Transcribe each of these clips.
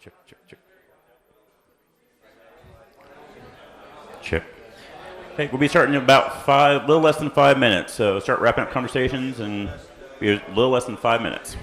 Check, check, check. Check. Okay, we'll be starting in about a little less than 5 minutes. So start wrapping up conversations and be a little less than 5 minutes.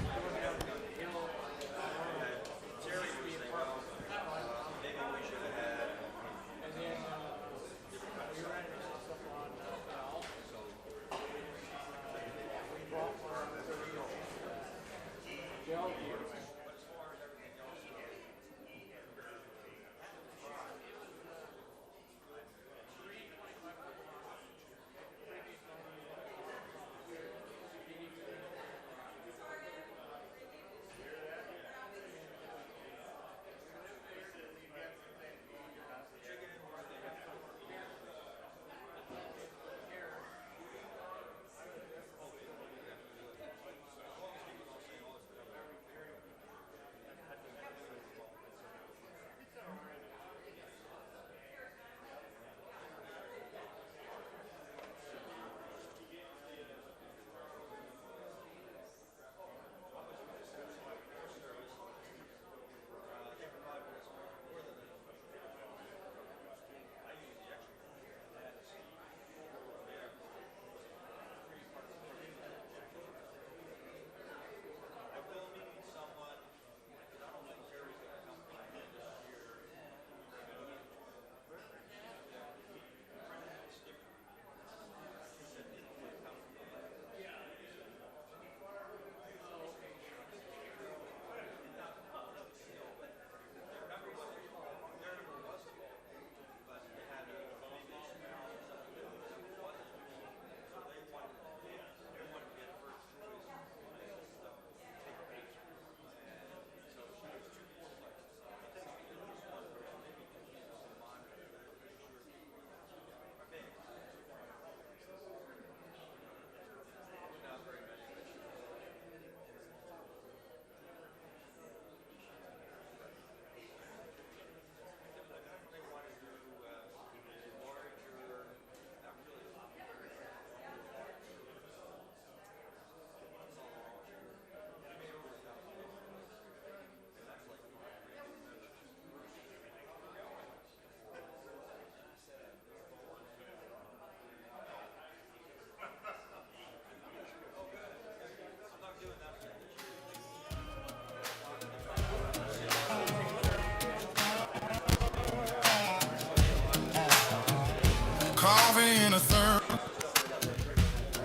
Coffee in a thermos,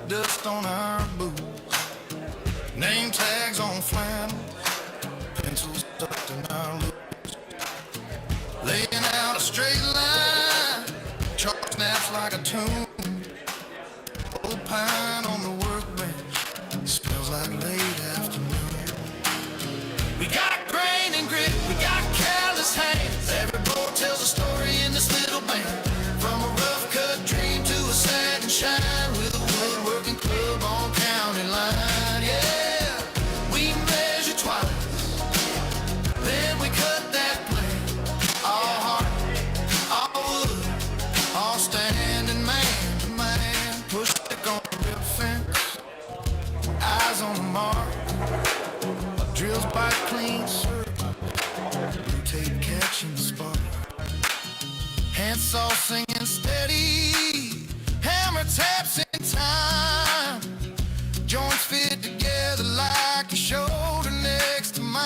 dust on our boots, name tags on flannel, pencils tucked in our loops, laying out a straight line, chalk snaps like a tune, old pine on the workbench, smells like late afternoon. We got grain and grit, we got callous hands, every board tells a story in this little band. From a rough cut dream to a satin shine with a woodworking club on county line. Yeah, we measure twice, then we cut that blade. All heart, all wood, all standing man to man. Push stick on the rib fence, eyes on the mark. Drills bite clean circle, blue tape catching the spark. Handsaw singing steady, hammer taps in time. Joints fit together like a shoulder next to mine.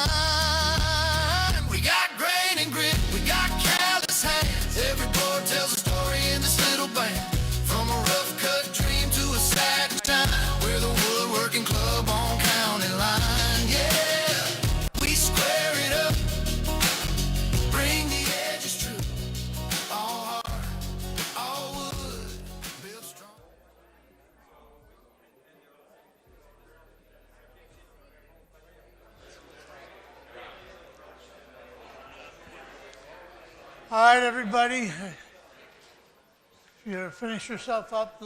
We got grain and grit, we got callous hands. Every board tells a story in this little band. From a rough cut dream to a satin shine, we're the woodworking club on county line. Yeah, we square it up, bring the edges true. All heart, all wood, built strong. All right, everybody. If you finish yourself up,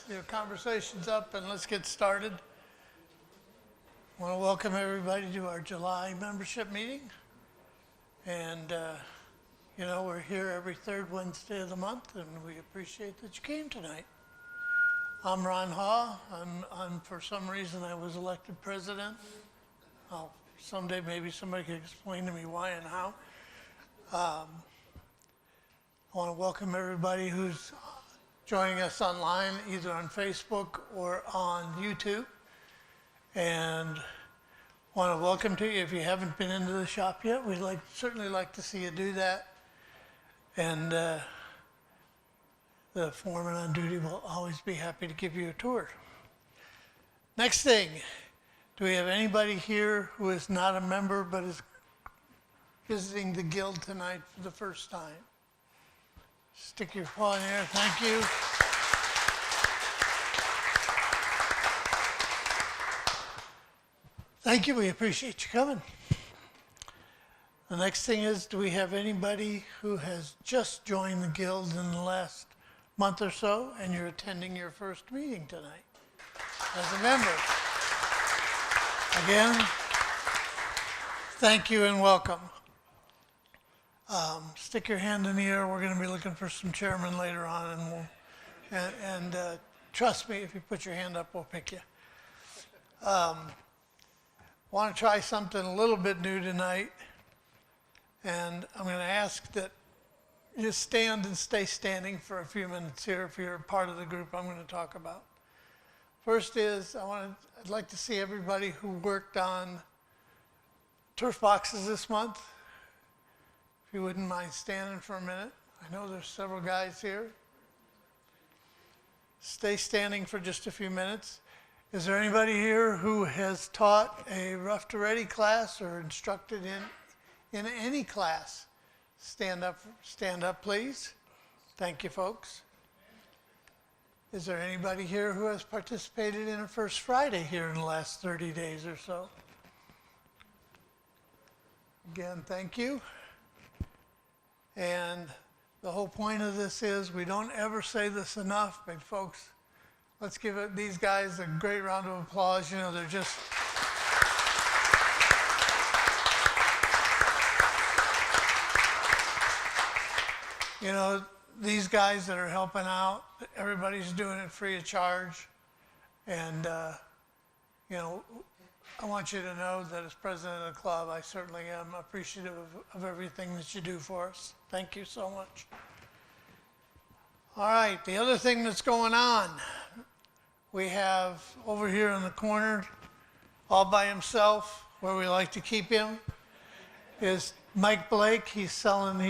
your conversation's up, and let's get started. I want to welcome everybody to our July membership meeting. And, we're here every third Wednesday of the month, and we appreciate that you came tonight. I'm Ron Haw. I'm for some reason, I was elected president. Someday maybe somebody can explain to me why and how. I want to welcome everybody who's joining us online, either on Facebook or on YouTube. And want to welcome to you. If you haven't been into the shop yet, we'd certainly like to see you do that. And the foreman on duty will always be happy to give you a tour. Next thing, do we have anybody here who is not a member but is visiting the guild tonight for the first time? Stick your paw in the air. Thank you. Thank you. We appreciate you coming. The next thing is, do we have anybody who has just joined the guild in the last month or so and you're attending your first meeting tonight as a member? Again, thank you and welcome. Stick your hand in the air. We're going to be looking for some chairmen later on, and trust me, if you put your hand up, we'll pick you. Want to try something a little bit new tonight, and I'm going to ask that you stand and stay standing for a few minutes here if you're part of the group I'm going to talk about. First is, I'd like to see everybody who worked on turf boxes this month. If you wouldn't mind standing for a minute. I know there's several guys here. Stay standing for just a few minutes. Is there anybody here who has taught a rough to ready class or instructed in any class? Stand up, please. Thank you, folks. Is there anybody here who has participated in a First Friday here in the last 30 days or so? Again, thank you. And the whole point of this is, we don't ever say this enough, but folks, let's give these guys a great round of applause. You know, they're just... You know, these guys that are helping out, everybody's doing it free of charge. And, you know, I want you to know that as president of the club, I certainly am appreciative of everything that you do for us. Thank you so much. All right, the other thing that's going on, we have over here in the corner, all by himself, where we like to keep him, is Mike Blake. He's got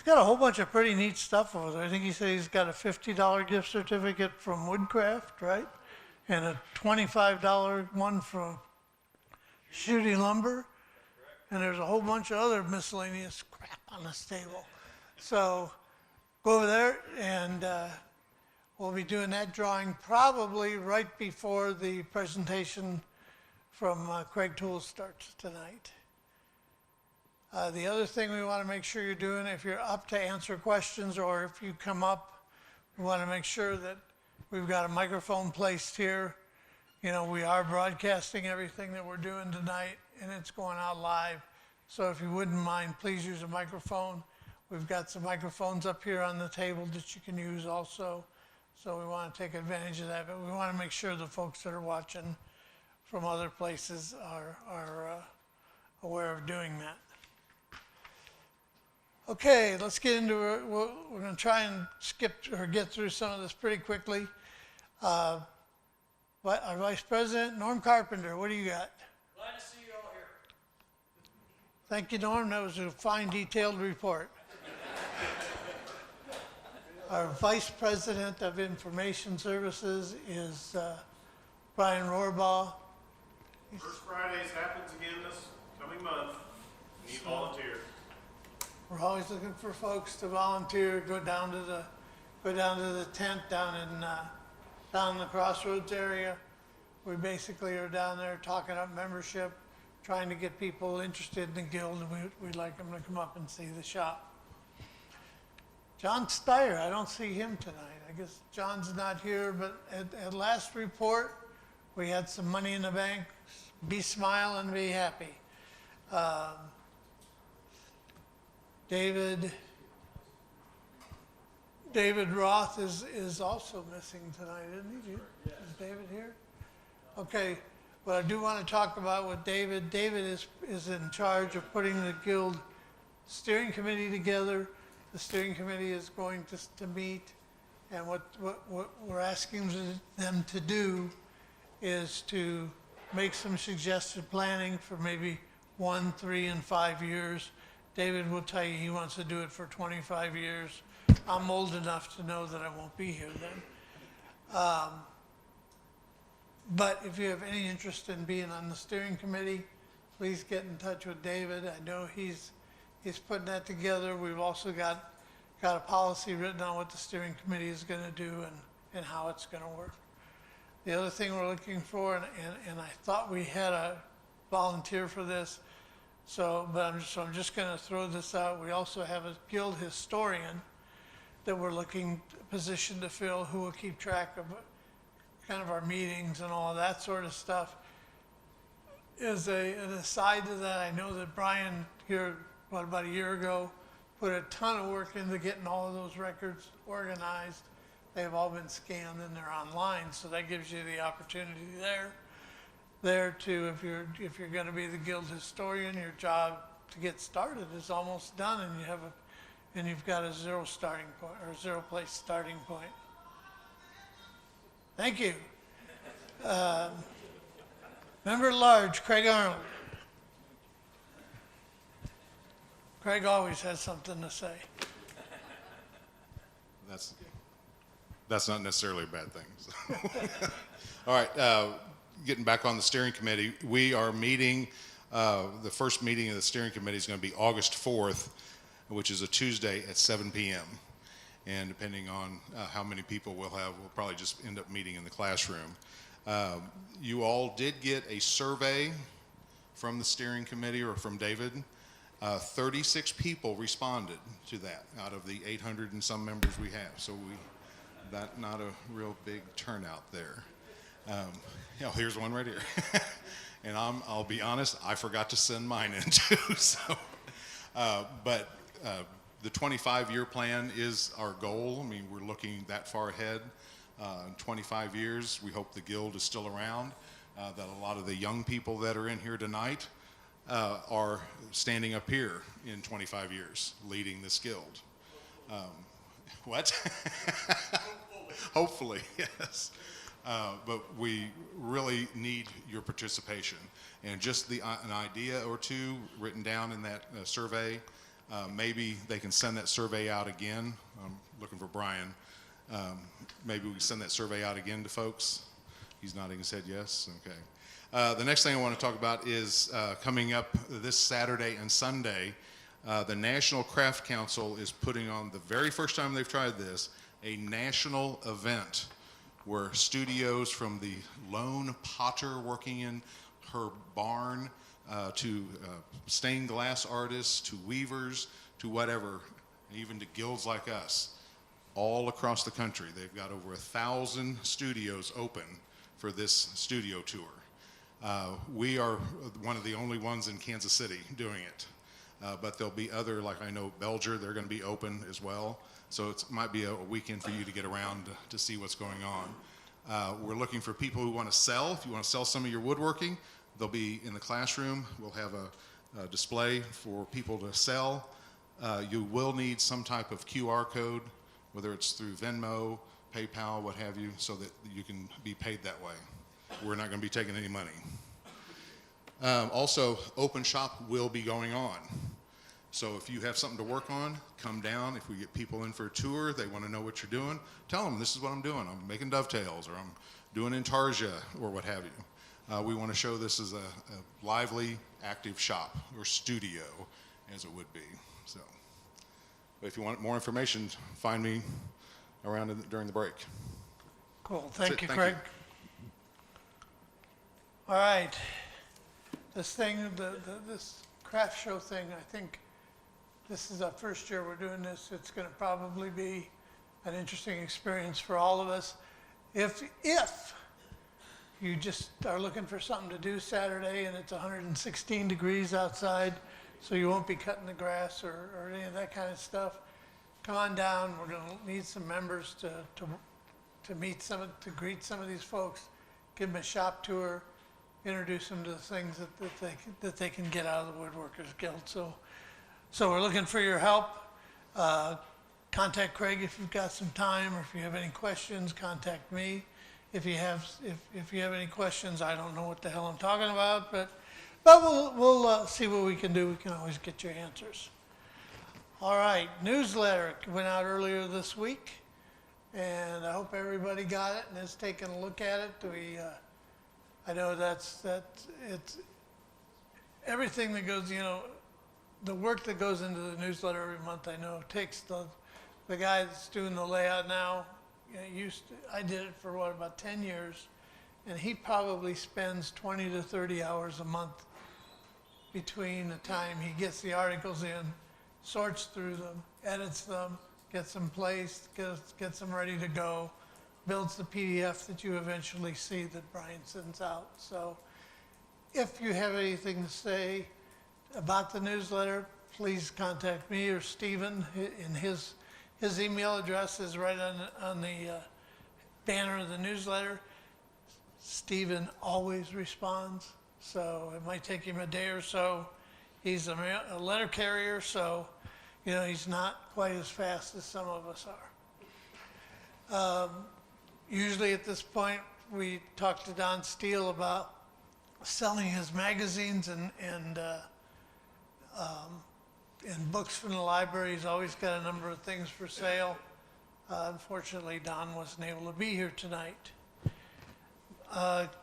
a whole bunch of pretty neat stuff over there. I think he said he's got a $50 gift certificate from Woodcraft, right? And a $25 one from Shooty Lumber. And there's a whole bunch of other miscellaneous crap on this table. So go over there and we'll be doing that drawing probably right before the presentation from Kreg Tool starts tonight. The other thing we want to make sure you're doing, if you're up to answer questions or if you come up, we want to make sure that we've got a microphone placed here. You know, we are broadcasting everything that we're doing tonight, and it's going out live. So if you wouldn't mind, please use a microphone. We've got some microphones up here on the table that you can use also. So we want to take advantage of that, but we want to make sure the folks that are watching from other places are aware of doing that. Okay, let's get into it. We're going to try and skip or get through some of this pretty quickly. Our Vice President, Norm Carpenter, what do you got? Glad to see you all here. Thank you, Norm. That was a fine, detailed report. Our Vice President of Information Services is Brian Rohrbaugh. First Fridays happens again this coming month. Need volunteers. We're always looking for folks to volunteer. Go down to the tent down in the Crossroads area. We basically are down there talking up membership, trying to get people interested in the guild, and we'd like them to come up and see the shop. John Steyer, I don't see him tonight. I guess John's not here, but at last report, we had some money in the bank. Be smile and be happy. David Roth is also missing tonight, isn't he? Yes. Is David here? Okay. What I do want to talk about with David is in charge of putting the guild steering committee together. The steering committee is going to meet, and what we're asking them to do is to make some suggested planning for maybe 1, 3, and 5 years. David will tell you he wants to do it for 25 years. I'm old enough to know that I won't be here then. But if you have any interest in being on the steering committee, please get in touch with David. I know he's putting that together. We've also got a policy written on what the steering committee is going to do and how it's going to work. The other thing we're looking for, and I thought we had a volunteer for this, but I'm just going to throw this out. We also have a guild historian that we're looking positioned to fill, who will keep track of kind of our meetings and all that sort of stuff. As an aside to that, I know that Brian here, about a year ago, put a ton of work into getting all of those records organized. They've all been scanned and they're online, so that gives you the opportunity there to, if you're going to be the guild historian, your job to get started is almost done, and you've got a zero place starting point. Thank you. Member at Large, Craig Arnold. Craig always has something to say. That's not necessarily a bad thing. So. All right, getting back on the steering committee, we are meeting, the first meeting of the steering committee is going to be August 4th, which is a Tuesday at 7 p.m. And depending on how many people we'll have, we'll probably just end up meeting in the classroom. You all did get a survey from the steering committee or from David. 36 people responded to that out of the 800 and some members we have. So not a real big turnout there. Here's one right here. And I'll be honest, I forgot to send mine in too. So, but the 25-year plan is our goal. I mean, we're looking that far ahead. In 25 years, we hope the guild is still around, that a lot of the young people that are in here tonight are standing up here in 25 years, leading this guild. What? Hopefully, yes. But we really need your participation. And just an idea or two written down in that survey. Maybe they can send that survey out again. I'm looking for Brian. Maybe we can send that survey out again to folks. He's nodding his head yes. Okay. The next thing I want to talk about is coming up this Saturday and Sunday. The National Craft Council is putting on, the very first time they've tried this, a national event where studios from the lone potter working in her barn to stained glass artists, to weavers, to whatever, even to guilds like us, all across the country. They've got over 1,000 studios open for this studio tour. We are one of the only ones in Kansas City doing it. But there'll be other, like I know Belger, they're going to be open as well. So it might be a weekend for you to get around to see what's going on. We're looking for people who want to sell. If you want to sell some of your woodworking, they'll be in the classroom. We'll have a display for people to sell. You will need some type of QR code, whether it's through Venmo, PayPal, what have you, so that you can be paid that way. We're not going to be taking any money. Also, open shop will be going on. So if you have something to work on, come down. If we get people in for a tour, they want to know what you're doing, tell them this is what I'm doing. I'm making dovetails, or I'm doing intarsia, or what have you. We want to show this as a lively, active shop, or studio, as it would be. So, but if you want more information, find me around during the break. Cool. Thank you, Thank Craig. you. All right. This thing, this craft show thing, I think this is our first year we're doing this. It's going to probably be an interesting experience for all of us. If you just are looking for something to do Saturday and it's 116 degrees outside, so you won't be cutting the grass or any of that kind of stuff, come on down. We're going to need some members to greet some of these folks, give them a shop tour, introduce them to the things that they can get out of the Woodworkers Guild. So So we're looking for your help. Contact Kreg if you've got some time, or if you have any questions, contact me. If you have any questions, I don't know what the hell I'm talking about, but we'll see what we can do. We can always get your answers. All right, newsletter went out earlier this week, and I hope everybody got it and has taken a look at it. I know it's everything that goes, the work that goes into the newsletter every month. I know takes the guy that's doing the layout now. I did it for about 10 years, and he probably spends 20 to 30 hours a month between the time he gets the articles in, sorts through them, edits them, gets them placed, gets them ready to go, builds the PDF that you eventually see that Brian sends out. So if you have anything to say about the newsletter, please contact me or Stephen. In his email address is right on the banner of the newsletter. Stephen always responds, so it might take him a day or so. He's a letter carrier, so he's not quite as fast as some of us are. Usually at this point, we talk to Don Steele about selling his magazines and books from the library. He's always got a number of things for sale. Unfortunately, Don wasn't able to be here tonight.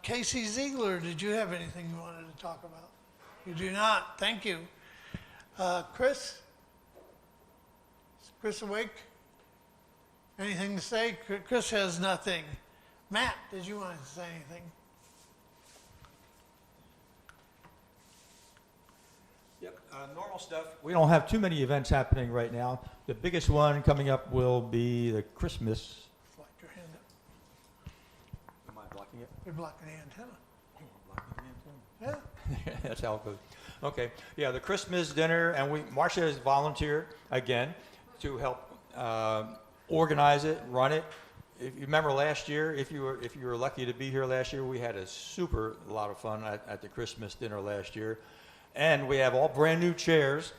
Casey Ziegler, did you have anything you wanted to talk about? You do not. Thank you. Chris? Is Chris awake? Anything to say? Chris has nothing. Matt, did you want to say anything? Yep, normal stuff. We don't have too many events happening right now. The biggest one coming up will be the Christmas. Flick your hand up. Am I blocking it? You're blocking the antenna. Blocking the antenna? Yeah. That's how it goes. Okay, yeah, the Christmas dinner, and Marcia has volunteered again to help organize it, run it. If you remember last year, if you were lucky to be here last year, we had a super lot of fun at the Christmas dinner last year. And we have all brand new chairs.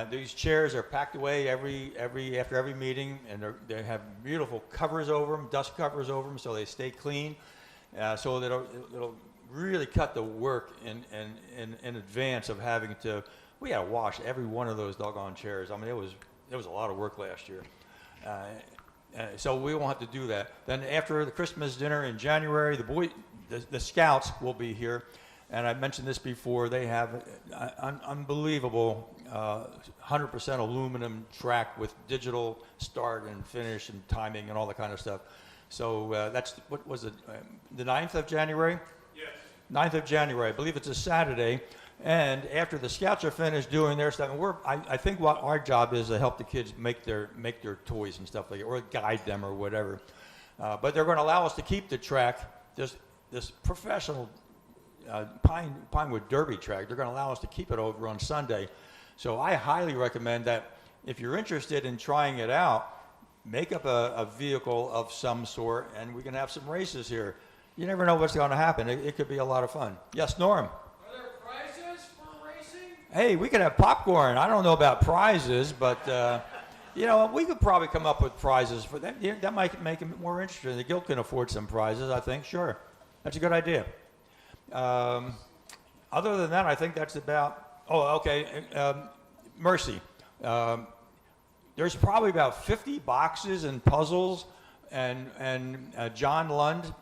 These chairs are packed away after every meeting, and they have beautiful covers over them, dust covers over them, so they stay clean. So that it'll really cut the work in advance of having to. We had to wash every one of those doggone chairs. I mean, it was a lot of work last year. So we won't have to do that. Then after the Christmas dinner in January, the Scouts will be here. And I mentioned this before, they have an unbelievable 100% aluminum track with digital start and finish and timing and all that kind of stuff. So that's, what was it, the 9th of January? Yes. 9th of January, I believe it's a Saturday. And after the Scouts are finished doing their stuff, and I think what our job is to help the kids make their toys and stuff like that, or guide them or whatever. But they're going to allow us to keep the track, this professional Pinewood Derby track. They're going to allow us to keep it over on Sunday. So I highly recommend that if you're interested in trying it out, make up a vehicle of some sort, and we can have some races here. You never know what's going to happen. It could be a lot of fun. Yes, Norm? Are there prizes for racing? Hey, we could have popcorn. I don't know about prizes, but we could probably come up with prizes for that. Yeah, that might make it more interesting. The guild can afford some prizes, I think. Sure, that's a good idea. Other than that, I think that's about. Oh, okay. Mercy. There's probably about 50 boxes and puzzles, and John Lund.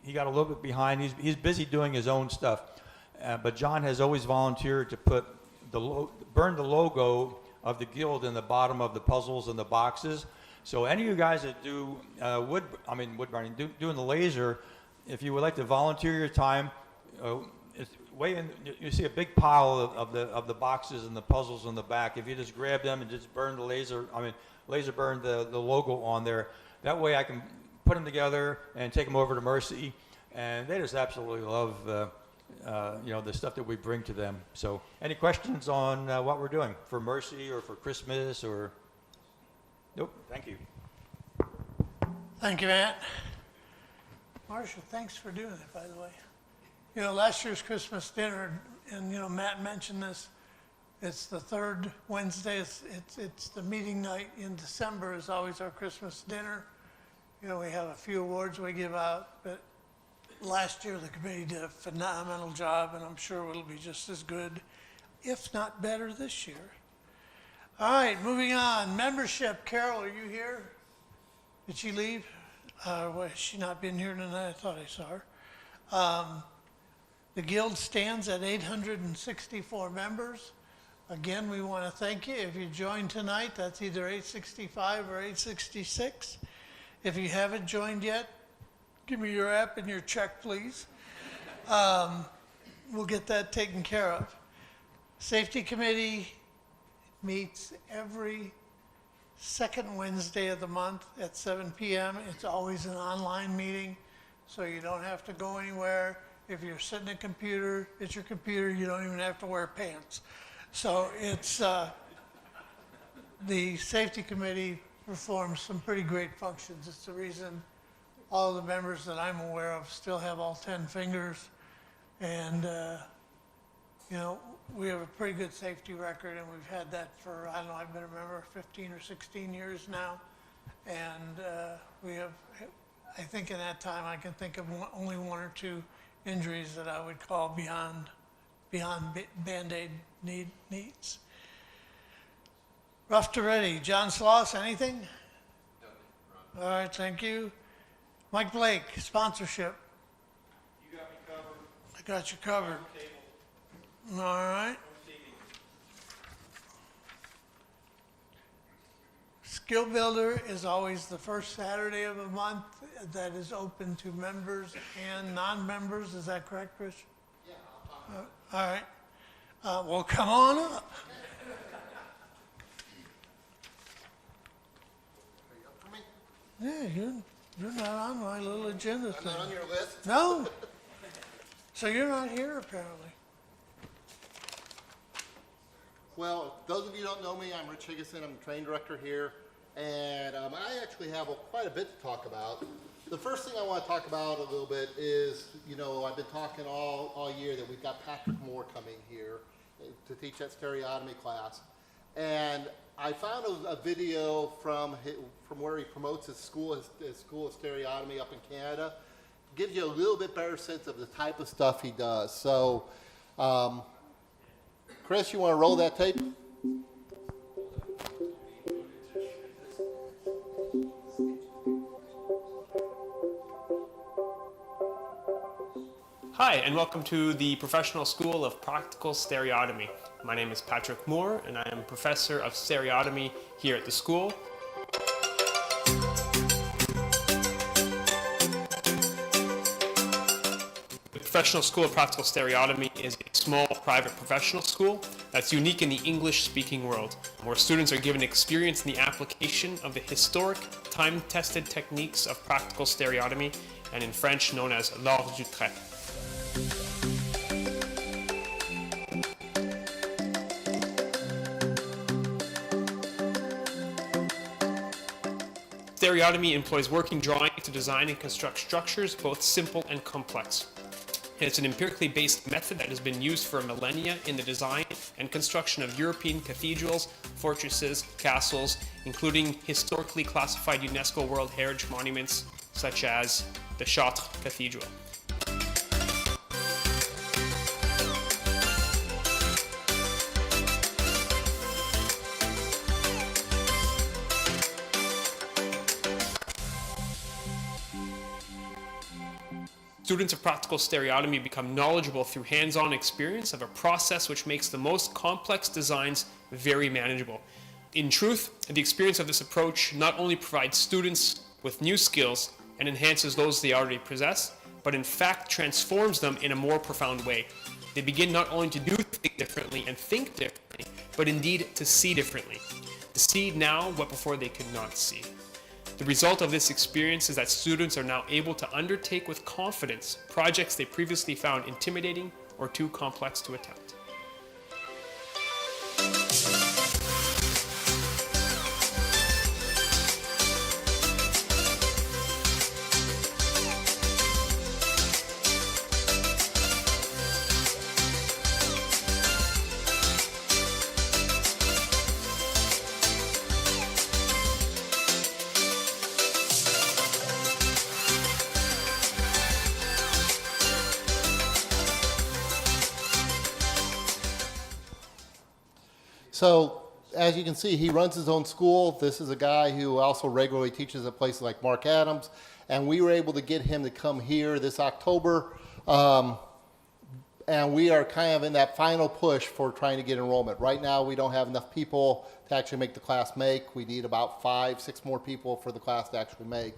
He got a little bit behind. He's busy doing his own stuff, but John has always volunteered to put burn the logo of the guild in the bottom of the puzzles and the boxes. So any of you guys that do wood burning, doing the laser, if you would like to volunteer your time, it's way in. You see a big pile of the boxes and the puzzles in the back. If you just grab them and just burn the laser burn the logo on there. That way I can put them together and take them over to Mercy, and they just absolutely love the stuff that we bring to them. So, any questions on what we're doing for Mercy or for Christmas or? Nope. Thank you. Thank you, Matt. Marcia, thanks for doing it, by the way. Last year's Christmas dinner, and Matt mentioned this, It's the third Wednesday. It's the meeting night in December is always our Christmas dinner. You know, we have a few awards we give out, but last year the committee did a phenomenal job, and I'm sure it'll be just as good, if not better, this year. All right, moving on. Membership. Carol, are you here? Did she leave? Has she not been here tonight? I thought I saw her. The guild stands at 864 members. Again, we want to thank you. If you joined tonight, that's either 865 or 866. If you haven't joined yet, give me your app and your check, please. We'll get that taken care of. Safety Committee meets every second Wednesday of the month at 7 p.m. It's always an online meeting, so you don't have to go anywhere. If you're sitting at a computer, it's your computer. You don't even have to wear pants. So it's, the Safety Committee performs some pretty great functions. It's the reason all of the members that I'm aware of still have all 10 fingers. And, you know, we have a pretty good safety record, and we've had that for, I don't know, I've been a member 15 or 16 years now. And we have, I think in that time, I can think of only one or two injuries that I would call beyond Band-Aid needs. Rough to ready. John Sloss, anything? All right, thank you. Mike Blake, sponsorship. You got me covered. I got you covered. Table. All right. Skill Builder is always the first Saturday of the month that is open to members and non-members. Is that correct, Chris? Yeah. All right. Well, come on up. Are you up for me? Yeah, you're not on my little agenda I'm thing. not on your list. No. So you're not here apparently. Well, those of you who don't know me, I'm Rich Higginson. I'm the training director here. And I actually have quite a bit to talk about. The first thing I want to talk about a little bit is, you know, I've been talking all year that we've got Patrick Moore coming here to teach that stereotomy class. And I found a video from where he promotes his school of stereotomy up in Canada. Gives you a little bit better sense of the type of stuff he does. So, Chris, you want to roll that tape? Hi, and welcome to the Professional School of Practical Stereotomy. My name is Patrick Moore, and I am Professor of Stereotomy here at the school. The Professional School of Practical Stereotomy is a small private professional school that's unique in the English-speaking world, where students are given experience in the application of the historic, time-tested techniques of practical stereotomy, and in French known as l'art du trait. Stereotomy employs working drawing to design and construct structures, both simple and complex. It's an empirically based method that has been used for millennia in the design and construction of European cathedrals, fortresses, castles, including historically classified UNESCO World Heritage Monuments such as the Chartres Cathedral. Students of practical stereotomy become knowledgeable through hands-on experience of a process which makes the most complex designs very manageable. In truth, the experience of this approach not only provides students with new skills and enhances those they already possess, but in fact transforms them in a more profound way. They begin not only to do things differently and think differently, but indeed to see differently. To see now what before they could not see. The result of this experience is that students are now able to undertake with confidence projects they previously found intimidating or too complex to attempt. So as you can see, he runs his own school. This is a guy who also regularly teaches at places like Mark Adams, and we were able to get him to come here this October. And we are kind of in that final push for trying to get enrollment. Right now, we don't have enough people to actually make the class make. We need about 5-6 more people for the class to actually make.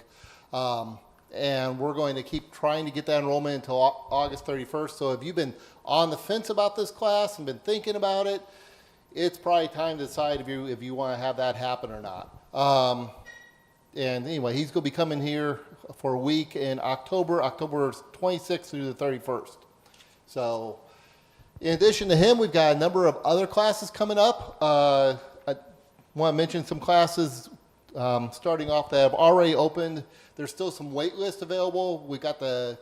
And we're going to keep trying to get that enrollment until August 31st. So if you've been on the fence about this class and been thinking about it, it's probably time to decide if you want to have that happen or not. And anyway, he's going to be coming here for a week in October 26th through the 31st. So in addition to him, we've got a number of other classes coming up. I want to mention some classes starting off that have already opened. There's still some wait list available. We've got the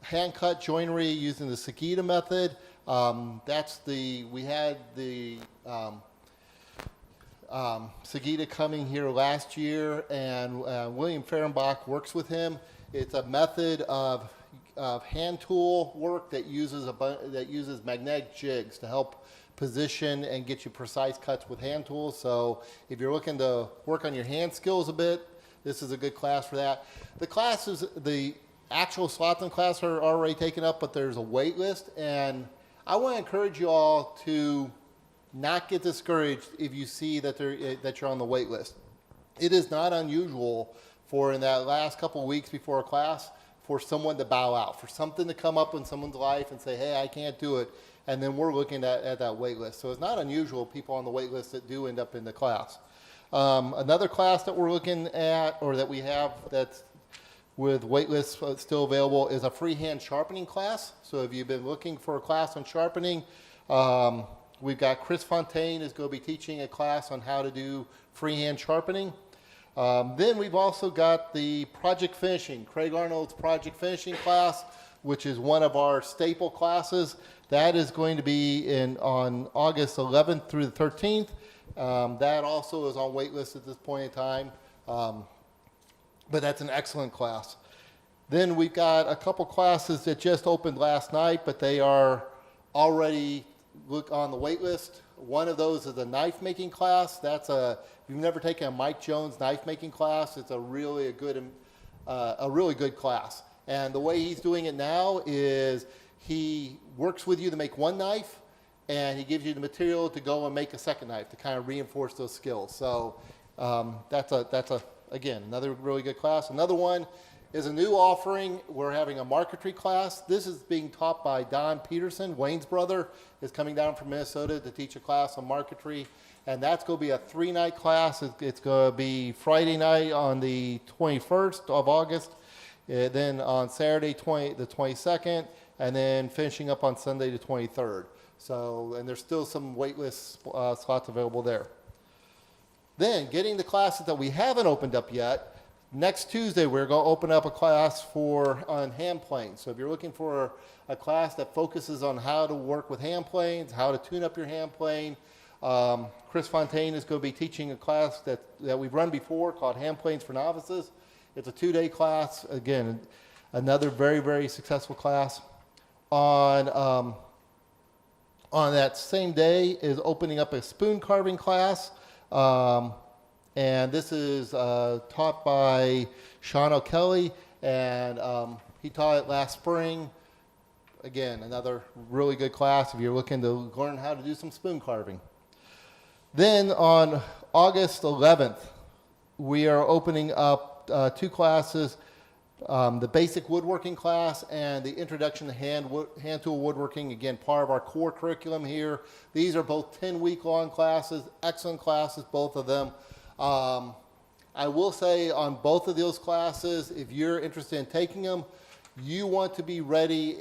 hand cut joinery using the Sagita method. We had the Sagita coming here last year, and William Fehrenbach works with him. It's a method of hand tool work that uses magnetic jigs to help position and get you precise cuts with hand tools. So if you're looking to work on your hand skills a bit, this is a good class for that. The actual slots in class are already taken up, but there's a wait list, and I want to encourage you all to not get discouraged if you see that you're on the wait list. It is not unusual for in that last couple of weeks before a class for someone to bow out, for something to come up in someone's life and say, hey, I can't do it, and then we're looking at that wait list. So it's not unusual, people on the wait list that do end up in the class. Another class that we're looking at, or that we have that's with wait lists still available, is a freehand sharpening class. So if you've been looking for a class on sharpening, we've got Chris Fontaine is going to be teaching a class on how to do freehand sharpening. Then we've also got the project finishing, Craig Arnold's project finishing class, which is one of our staple classes. That is going to be on August 11th through the 13th. That also is on wait list at this point in time, but that's an excellent class. Then we've got a couple classes that just opened last night, but they are already on the wait list. One of those is a knife making class. If you've never taken a Mike Jones knife making class, it's a really good class. And the way he's doing it now is he works with you to make one knife, and he gives you the material to go and make a second knife to kind of reinforce those skills. So that's again another really good class. Another one is a new offering. We're having a marquetry class. This is being taught by Don Peterson. Wayne's brother is coming down from Minnesota to teach a class on marquetry, and that's going to be a 3-night class. It's going to be Friday night on the 21st of August, then on Saturday the 22nd, and then finishing up on Sunday the 23rd. So, and there's still some waitlist slots available there. Then, getting the classes that we haven't opened up yet, next Tuesday we're going to open up a class on hand planes. So if you're looking for a class that focuses on how to work with hand planes, how to tune up your hand plane, Chris Fontaine is going to be teaching a class that we've run before called Hand Planes for Novices. It's a 2-day class. Again, another very, very successful class. On that same day is opening up a spoon carving class. And this is taught by Sean O'Kelly, and he taught it last spring. Again, another really good class if you're looking to learn how to do some spoon carving. Then on August 11th, we are opening up 2 classes, the basic woodworking class and the introduction to hand tool woodworking. Again, part of our core curriculum here. These are both 10-week-long classes, excellent classes, both of them. I will say on both of those classes, if you're interested in taking them, you want to be ready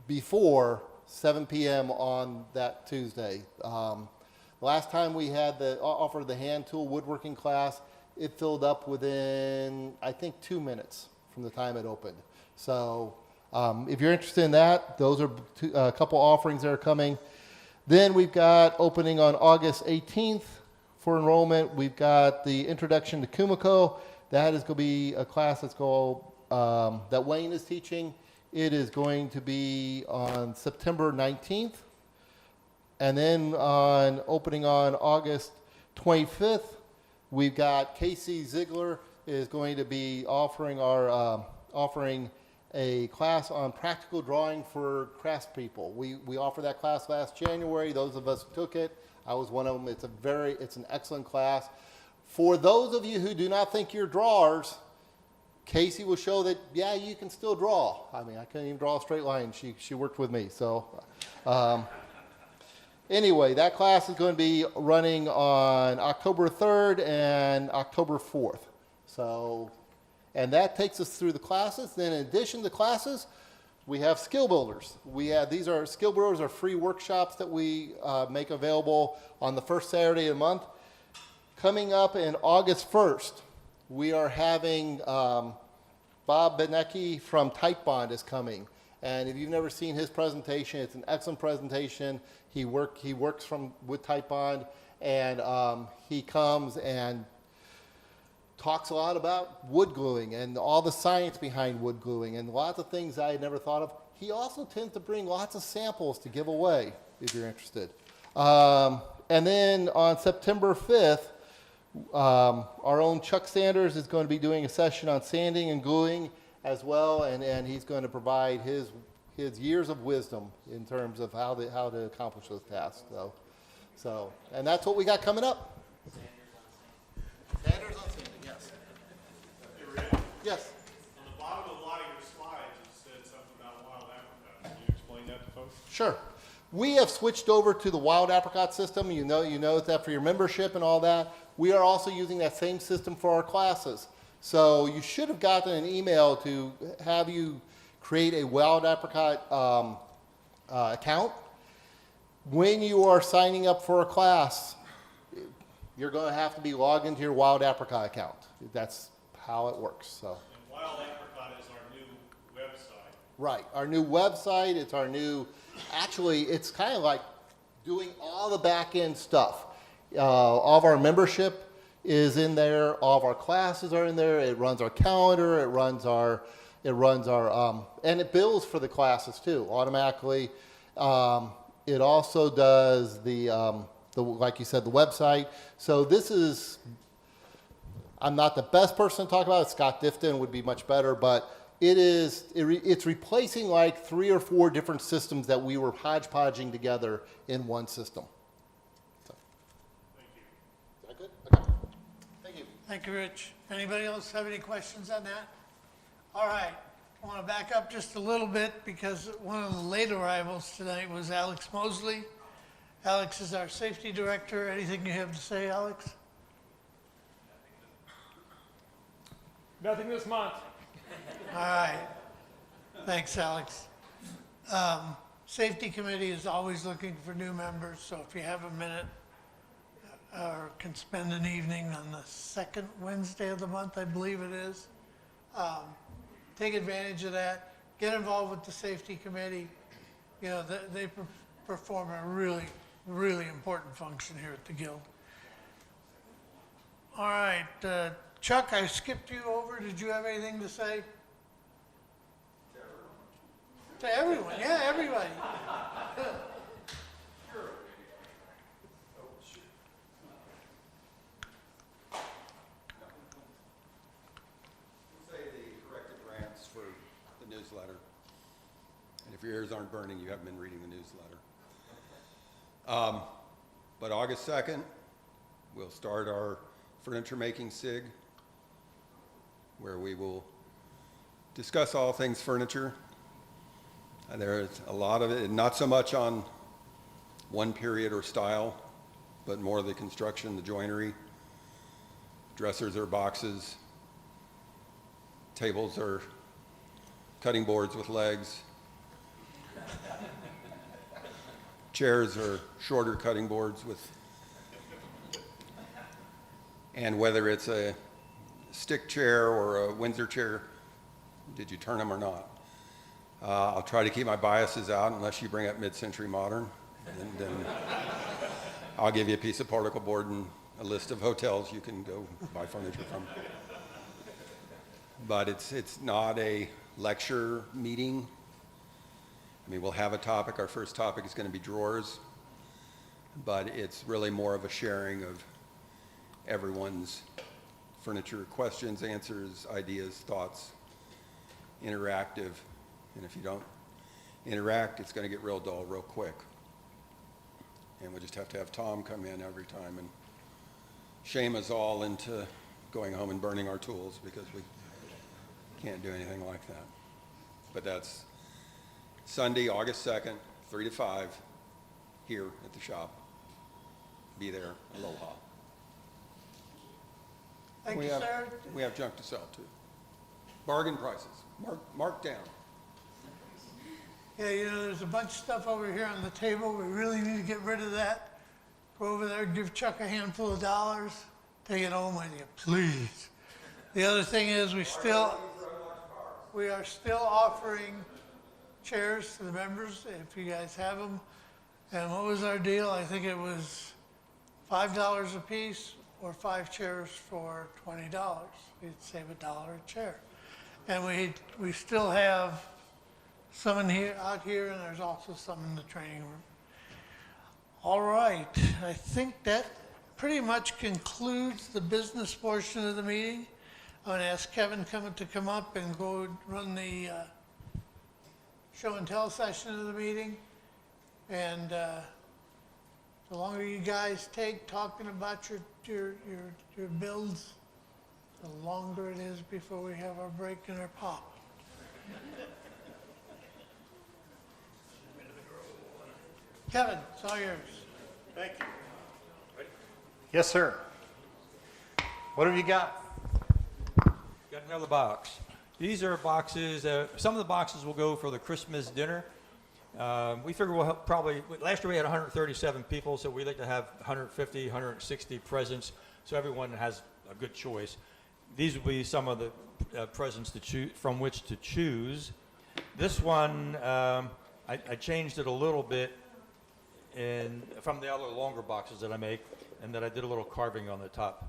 before 7 p.m. on that Tuesday. Last time we had offered the hand tool woodworking class, it filled up within, I think, 2 minutes from the time it opened. So if you're interested in that, those are a couple offerings that are coming. Then we've got opening on August 18th for enrollment. We've got the Introduction to Kumiko. That is going to be a class that's called, that Wayne is teaching. It is going to be on September 19th. And then opening on August 25th, we've got Casey Ziegler is going to be offering a class on practical drawing for craftspeople. We offered that class last January. Those of us who took it, I was one of them. It's an excellent class. For those of you who do not think you're drawers, Casey will show that, yeah, you can still draw. I mean, I couldn't even draw a straight line. She worked with me. So anyway, that class is going to be running on October 3rd and October 4th. So, and that takes us through the classes. Then in addition to classes, we have skill builders. Skill builders are free workshops that we make available on the first Saturday of the month. Coming up in August 1st, we are having Bob Benecki from Type Bond is coming. And if you've never seen his presentation, it's an excellent presentation. He works with Type Bond, and he comes and talks a lot about wood gluing and all the science behind wood gluing and lots of things I had never thought of. He also tends to bring lots of samples to give away if you're interested. And then on September 5th, our own Chuck Sanders is going to be doing a session on sanding and gluing as well, and he's going to provide his years of wisdom in terms of how to accomplish those tasks. So, and that's what we got coming up. Sanders on sanding, yes. Hey, Rick, Yes. on the bottom of a lot of your slides, it said something about wild apricot. Can you explain that to folks? Sure. We have switched over to the wild apricot system. You know that for your membership and all that. We are also using that same system for our classes. So you should have gotten an email to have you create a wild apricot account. When you are signing up for a class, you're going to have to be logged into your wild apricot account. That's how it works. So. And wild apricot is our new website. Right. Our new website. It's our new. Actually, it's kind of like doing all the back end stuff. All of our membership is in there. All of our classes are in there. It runs our calendar. It runs our, and it bills for the classes too automatically. It also does the like you said, the website. So this is, I'm not the best person to talk about it. Scott Difton would be much better, but it's replacing like 3 or 4 different systems that we were hodgepodging together in one system. So. Thank you. Is that good? Okay. Thank you. Thank you, Rich. Anybody else have any questions on that? All right. I want to back up just a little bit because one of the late arrivals tonight was Alex Mosley. Alex is our safety director. Anything you have to say, Alex? Nothing this month. All right. Thanks, Alex. Safety committee is always looking for new members, so if you have a minute or can spend an evening on the second Wednesday of the month, I believe it is, take advantage of that. Get involved with the safety committee. You know, they perform a really, really important function here at the Guild. All right, Chuck, I skipped you over. Did you have anything to say? To everyone, yeah, everybody. Say the corrected grants for the newsletter. And if your ears aren't burning, you haven't been reading the newsletter. But August 2nd, we'll start our furniture making SIG, where we will discuss all things furniture. And there's a lot of it, and not so much on one period or style, but more the construction, the joinery. Dressers are boxes. Tables are cutting boards with legs. Chairs are shorter cutting boards with, and whether it's a stick chair or a Windsor chair, did you turn them or not? I'll try to keep my biases out unless you bring up mid-century modern, and then I'll give you a piece of particle board and a list of hotels you can go buy furniture from. But it's not a lecture meeting. I mean, we'll have a topic. Our first topic is going to be drawers. but it's really more of a sharing of everyone's furniture questions, answers, ideas, thoughts, interactive. And if you don't interact, it's going to get real dull real quick. And we'll just have to have Tom come in every time and shame us all into going home and burning our tools because we can't do anything like that. But that's Sunday, August 2nd, 3 to 5, here at the shop. Be there. Aloha. Thank you, sir. We have junk to sell too. Bargain prices, marked down. Yeah, you know, there's a bunch of stuff over here on the table. We really need to get rid of that. Go over there, give Chuck a handful of dollars, take it home with you, please. The other thing is we are still offering chairs to the members if you guys have them. And what was our deal? I think it was $5 a piece or 5 chairs for $20. We'd save $1 a chair. And we still have some in here, out here, and there's also some in the training room. All right, I think that pretty much concludes the business portion of the meeting. I'm going to ask Kevin to come up and go run the show and tell session of the meeting. And the longer you guys take talking about your builds, the longer it is before we have our break and our pop. Kevin, it's all yours. Thank you. Yes, sir. What have you got? Got another box. These are boxes, some of the boxes will go for the Christmas dinner. We figure we'll help probably, last year we had 137 people, so we like to have 150, 160 presents, so everyone has a good choice. These will be some of the presents to choose, from which to choose. This one, I changed it a little bit from the other longer boxes that I make, and that I did a little carving on the top.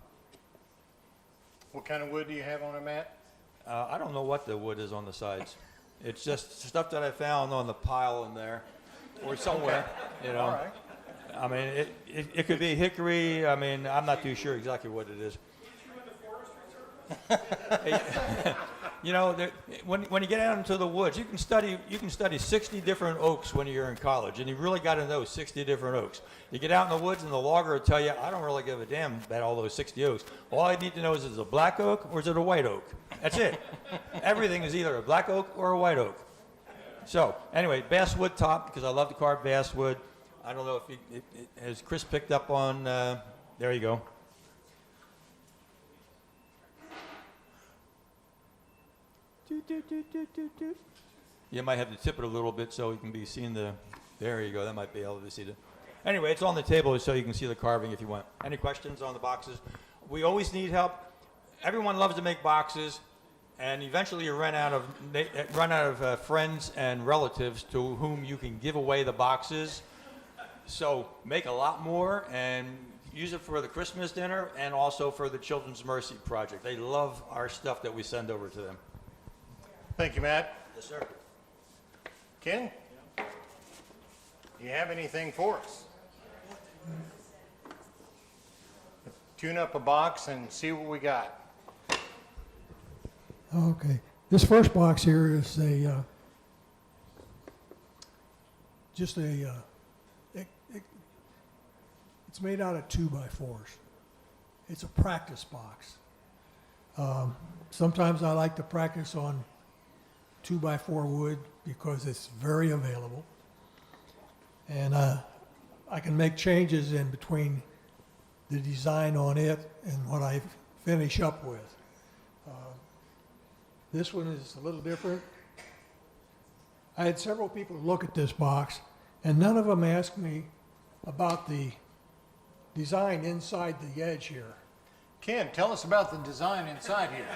What kind of wood do you have on it, Matt? I don't know what the wood is on the sides. It's just stuff that I found on the pile in there, or somewhere, you know. All right. I mean, it could be hickory. I mean, I'm not too sure exactly what it is. You know, when you get out into the woods, you can study 60 different oaks when you're in college, and you really got to know 60 different oaks. You get out in the woods, and the logger will tell you, I don't really give a damn about all those 60 oaks. All I need to know is it a black oak or is it a white oak? That's it. Everything is either a black oak or a white oak. So anyway, basswood top, because I love to carve basswood. I don't know if has Chris picked up on. There you go. You might have to tip it a little bit so you can be seeing the. There you go. That might be able to see the. Anyway, it's on the table so you can see the carving if you want. Any questions on the boxes? We always need help. Everyone loves to make boxes, and eventually you run out of friends and relatives to whom you can give away the boxes. So make a lot more and use it for the Christmas dinner and also for the Children's Mercy Project. They love our stuff that we send over to them. Thank you, Matt. Yes, sir. Ken? Do you have anything for us? Tune up a box and see what we got. Okay, this first box here is it's made out of 2x4s. It's a practice box. Sometimes I like to practice on 2x4 wood because it's very available. And I can make changes in between the design on it and what I finish up with. This one is a little different. I had several people look at this box, and none of them asked me about the design inside the edge here. Ken, tell us about the design inside here.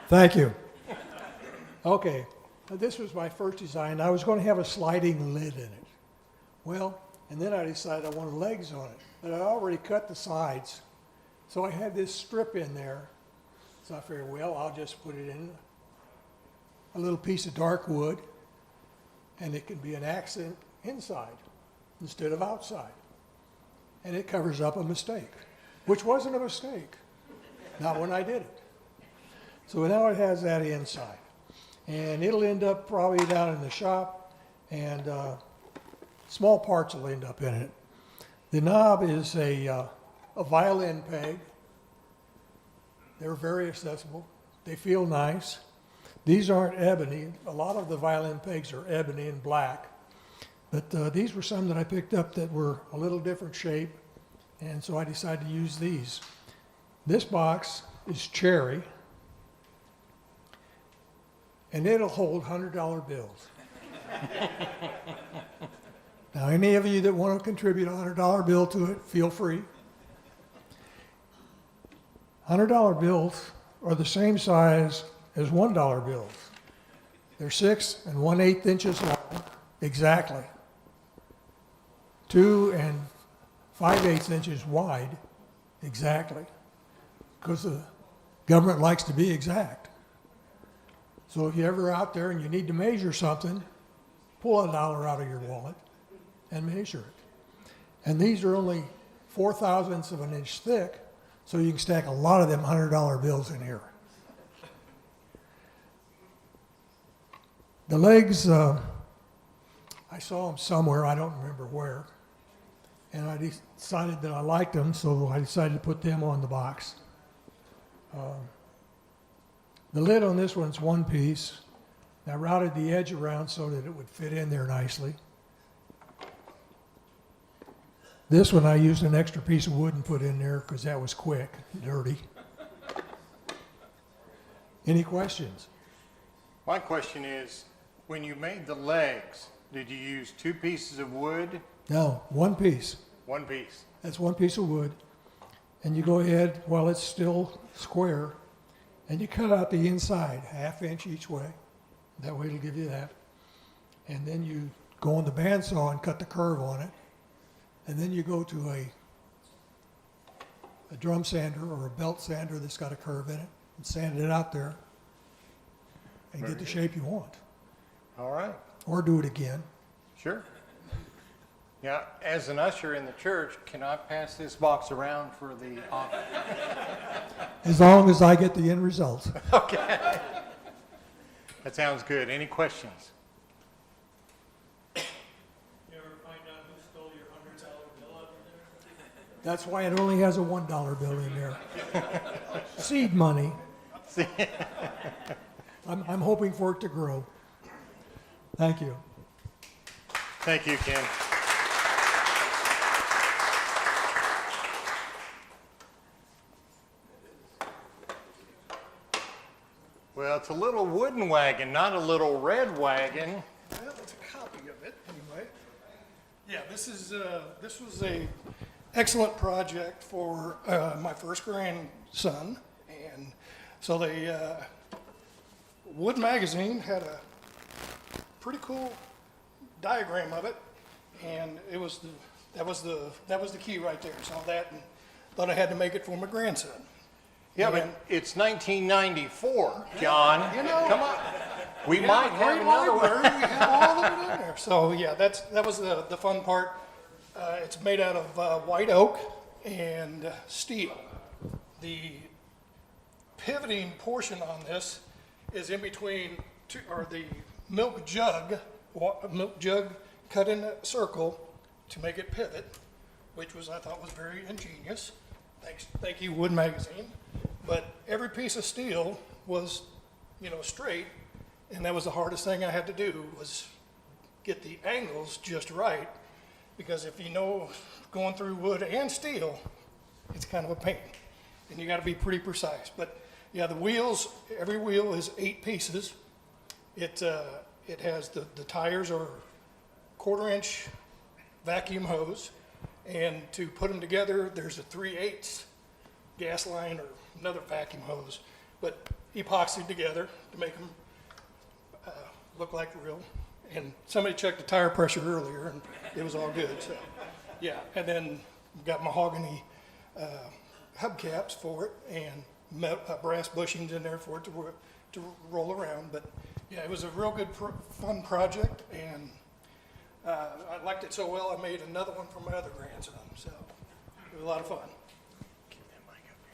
Thank you. Okay, this was my first design. I was going to have a sliding lid in it. Well, and then I decided I wanted legs on it, but I already cut the sides. So I had this strip in there. So I figured, well, I'll just put it in a little piece of dark wood, and it can be an accent inside. instead of outside. And it covers up a mistake, which wasn't a mistake, not when I did it. So now it has that inside. And it'll end up probably down in the shop, and small parts will end up in it. The knob is a violin peg. They're very accessible. They feel nice. These aren't ebony. A lot of the violin pegs are ebony and black. But these were some that I picked up that were a little different shape, and so I decided to use these. This box is cherry, and it'll hold $100 bills. Now, any of you that want to contribute a $100 bill to it, feel free. $100 bills are the same size as $1 bills. They're 6 1/8 inches long, exactly. 2 5/8 inches wide, exactly. Because the government likes to be exact. So if you're ever out there and you need to measure something, pull $1 out of your wallet and measure it. And these are only 4/1000ths of an inch thick, so you can stack a lot of them $100 bills in here. The legs, I saw them somewhere, I don't remember where, and I decided that I liked them, so I decided to put them on the box. The lid on this one's one piece. I routed the edge around so that it would fit in there nicely. This one I used an extra piece of wood and put in there because that was quick, dirty. Any questions? My question is, when you made the legs, did you use 2 pieces of wood? No, one piece. 1 piece. That's one piece of wood. And you go ahead while it's still square, and you cut out the inside, 1/2 inch each way. That way it'll give you that. And then you go on the bandsaw and cut the curve on it. And then you go to a drum sander or a belt sander that's got a curve in it and sand it out there and get the shape you want. All right. Or do it again. Sure. Now, as an usher in the church, can I pass this box around for the offering? As long as I get the end result. Okay. That sounds good. Any questions? You ever find out who stole your $100 bill out of there? That's why it only has a $1 bill in there. Seed money. I'm hoping for it to grow. Thank you. Thank you, Ken. Well, it's a little wooden wagon, not a little red wagon. Well, it's a copy of it anyway. Yeah, this was a excellent project for my first grandson, and so the Wood Magazine had a pretty cool diagram of it, and that was the key right there. Saw that and thought I had to make it for my grandson. Yeah, but And- it's 1994, John. You know, Come on. We might have great another one. library, we have all of it in there. So yeah, that was the fun part. It's made out of white oak and steel. The pivoting portion on this is in between the milk jug cut in a circle to make it pivot, which I thought was very ingenious. Thank you, Wood Magazine. But every piece of steel was, straight, and that was the hardest thing I had to do was get the angles just right, because if going through wood and steel, it's kind of a pain, and you got to be pretty precise. But yeah, the wheels, every wheel is 8 pieces. It has the tires are 1/4 inch vacuum hose, and to put them together, there's a 3/8 gas line or another vacuum hose, but epoxied together to make them look like real. And somebody checked the tire pressure earlier, and it was all good. So yeah, and then got mahogany hubcaps for it, and brass bushings in there for it to roll around. But yeah, it was a real good fun project, and I liked it so well, I made another one for my other grandson, so it was a lot of fun.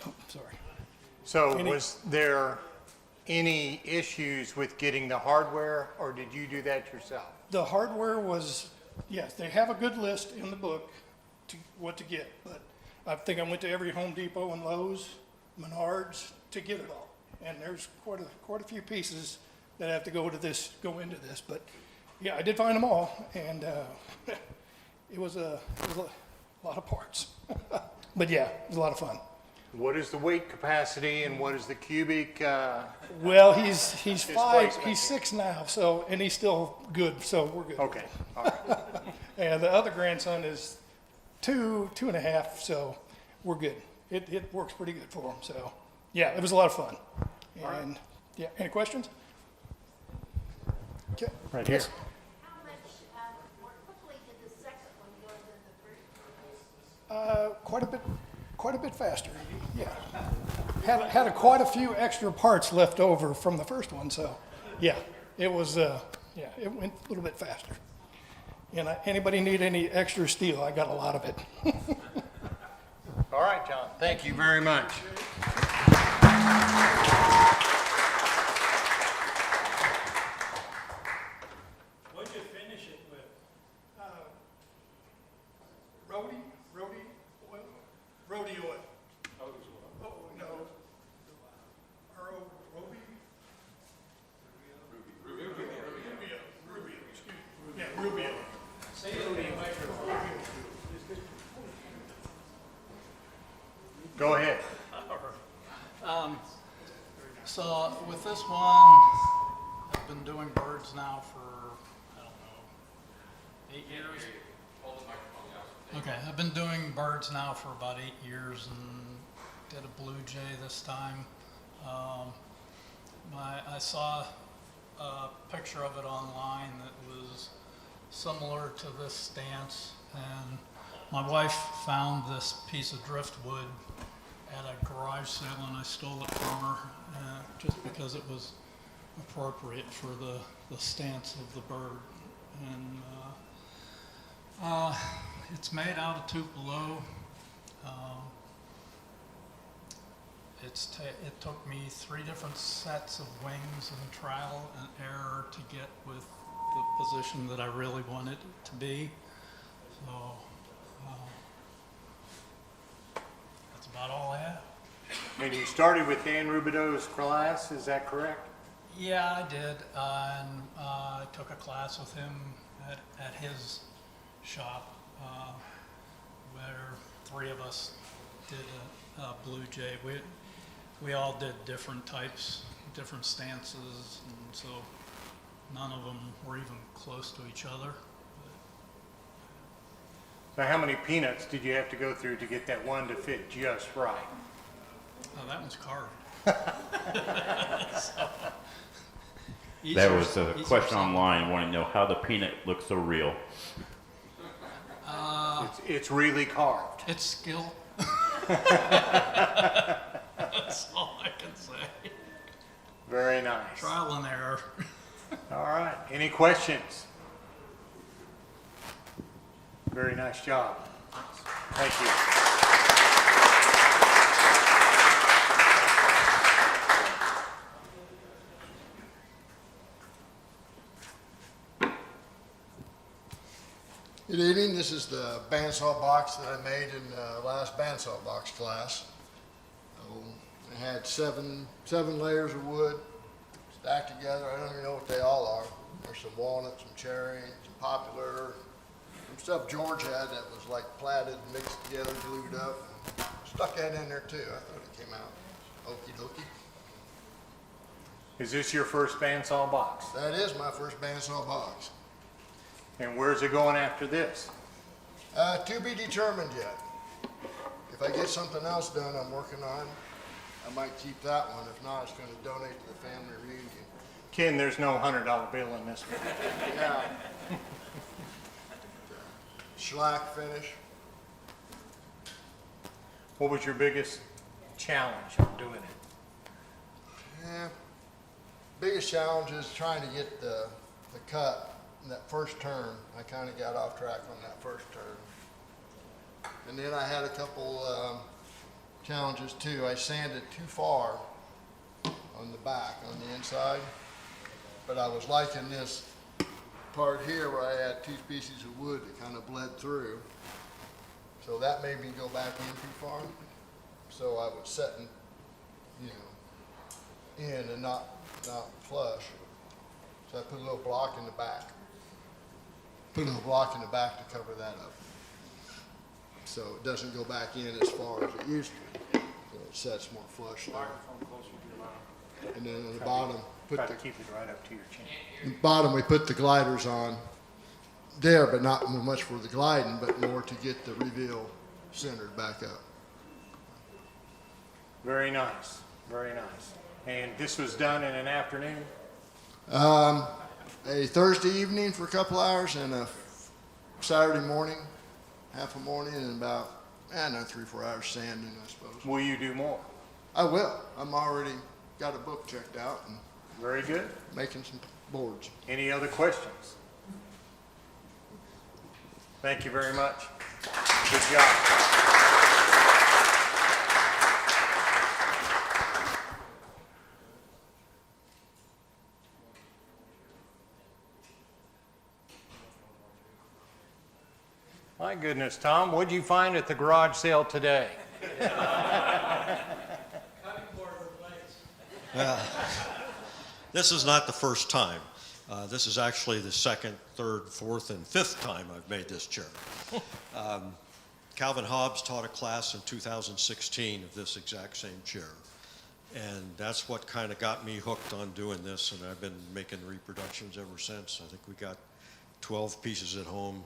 Oh, sorry. So was there any issues with getting the hardware, or did you do that yourself? The hardware was, yes, they have a good list in the book to what to get, but I think I went to every Home Depot and Lowe's, Menards to get it all. And there's quite a few pieces that have to go into this, but yeah, I did find them all, and it was a lot of parts. But yeah, it was a lot of fun. What is the weight capacity and what is the cubic? Well, he's 5, Displacement. he's 6 now, so, and he's still good, so we're good. Okay, all right. And the other grandson is 2.5, so we're good. It works pretty good for him, so, yeah, it was a lot of fun. And, yeah, any questions? Okay. Right here. How much more quickly did the second one go than the first? Quite a bit faster, yeah. Had quite a few extra parts left over from the first one, so, yeah, it was, it went a little bit faster. And anybody need any extra steel, I got a lot of it. All right, John, thank you very much. What'd you finish it with? Rhodey oil. Oh, no. Rubio, excuse me. Yeah, Rubio. Go ahead. So with this one, I've been doing birds now for, I don't know, 8 years. Okay, I've been doing birds now for about 8 years and did a blue jay this time. I saw a picture of it online that was similar to this stance, and my wife found this piece of driftwood at a garage sale, and I stole it from her just because it was appropriate for the stance of the bird. And it's made out of Tupelo. It took me 3 different sets of wings and trial and error to get with the position that I really wanted it to be. So that's about all I have. And you started with Dan Rubidoux' class, is that correct? Yeah, I did, and I took a class with him at his shop, where 3 of us did a blue jay. We all did different types, different stances, and so none of them were even close to each other. So how many peanuts did you have to go through to get that one to fit just right? Oh, that one's carved. That was a question online wanting to know how the peanut looks so real. It's really carved. It's skill. That's all I can say. Very nice. Trial and error. All right, any questions? Very nice job. Thank you. Good evening. This is the bandsaw box that I made in the last bandsaw box class. I had seven layers of wood stacked together. I don't even know what they all are. There's some walnut, some cherry, some poplar, some stuff George had that was like platted, mixed together, glued up. Stuck that in there too. I thought it came out okie dokie. Is this your first bandsaw box? That is my first bandsaw box. And where's it going after this? To be determined yet. If I get something else done I'm working on, I might keep that one. If not, it's going to donate to the family reunion. Ken, there's no $100 bill in this one. Yeah. Shellac finish. What was your biggest challenge of doing it? Yeah. Biggest challenge is trying to get the cut that first turn, I kind of got off track on that first turn. And then I had a couple challenges too. I sanded too far on the back, on the inside, but I was liking this part here where I had 2 species of wood that kind of bled through. So that made me go back in too far. So I was setting, you know, in and not flush. So I put a little block in the back. Put a little block in the back to cover that up. So it doesn't go back in as far as it used to. So it sets more flush there. And then on the bottom, Try to keep it right up to your chin. bottom we put the gliders on there, but not much for the gliding, but more to get the reveal centered back up. Very nice, very nice. And this was done in an afternoon? A Thursday evening for a couple hours and a Saturday morning, half a morning, and about, 3-4 hours sanding, I suppose. Will you do more? I will. I'm already got a book checked out and Very good. making some boards. Any other questions? Thank you very much. Good job. My goodness, Tom, what'd you find at the garage sale today? This is not the first time. This is actually the second, third, fourth, and fifth time I've made this chair. Calvin Hobbs taught a class in 2016 of this exact same chair. And that's what kind of got me hooked on doing this, and I've been making reproductions ever since. I think we got 12 pieces at home.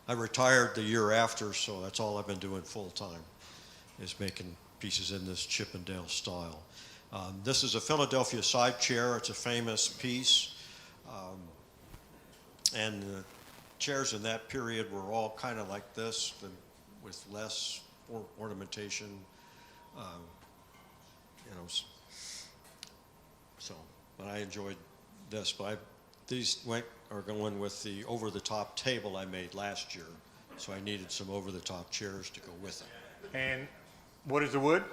I retired the year after, so that's all I've been doing full time, is making pieces in this Chippendale style. This is a Philadelphia side chair. It's a famous piece. And the chairs in that period were all kind of like this, with less ornamentation, you know. So, but I enjoyed this. But these are going with the over-the-top table I made last year. So I needed some over-the-top chairs to go with it. And what is the wood?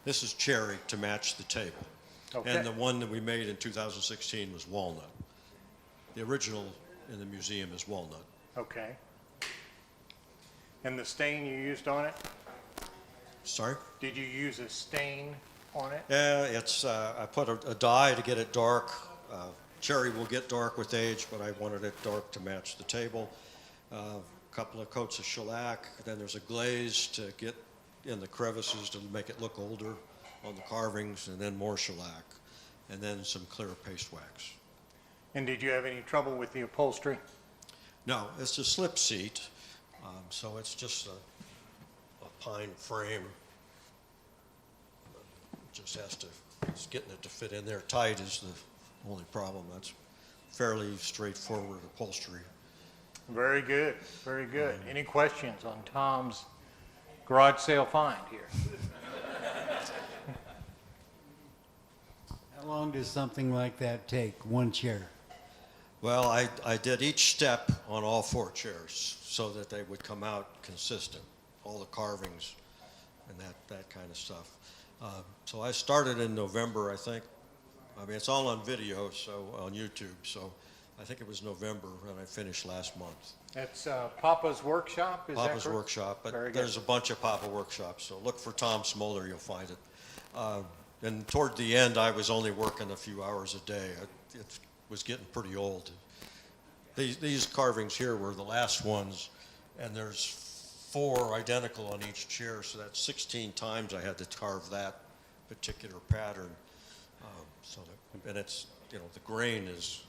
This is cherry to match the table. Okay. And the one that we made in 2016 was walnut. The original in the museum is walnut. Okay. And the stain you used on it? Sorry? Did you use a stain on it? Yeah, it's, I put a dye to get it dark. Cherry will get dark with age, but I wanted it dark to match the table. A couple of coats of shellac. Then there's a glaze to get in the crevices to make it look older on the carvings, and then more shellac, and then some clear paste wax. And did you have any trouble with the upholstery? No, it's a slip seat, so it's just a pine frame. It just has to, it's getting it to fit in there tight is the only problem. That's fairly straightforward upholstery. Very good, very good. Any questions on Tom's garage sale find here? How long does something like that take, one chair? Well, I did each step on all 4 chairs so that they would come out consistent, all the carvings and that kind of stuff. So I started in November, I think. I mean, it's all on video, so on YouTube, so I think it was November, and I finished last month. That's Papa's Workshop, is that correct? Papa's Workshop, but Very good. there's a bunch of Papa Workshops, so look for Tom Smoller, you'll find it. And toward the end, I was only working a few hours a day. It was getting pretty old. These carvings here were the last ones, and there's 4 identical on each chair, so that's 16 times I had to carve that particular pattern. And it's, you know, the grain is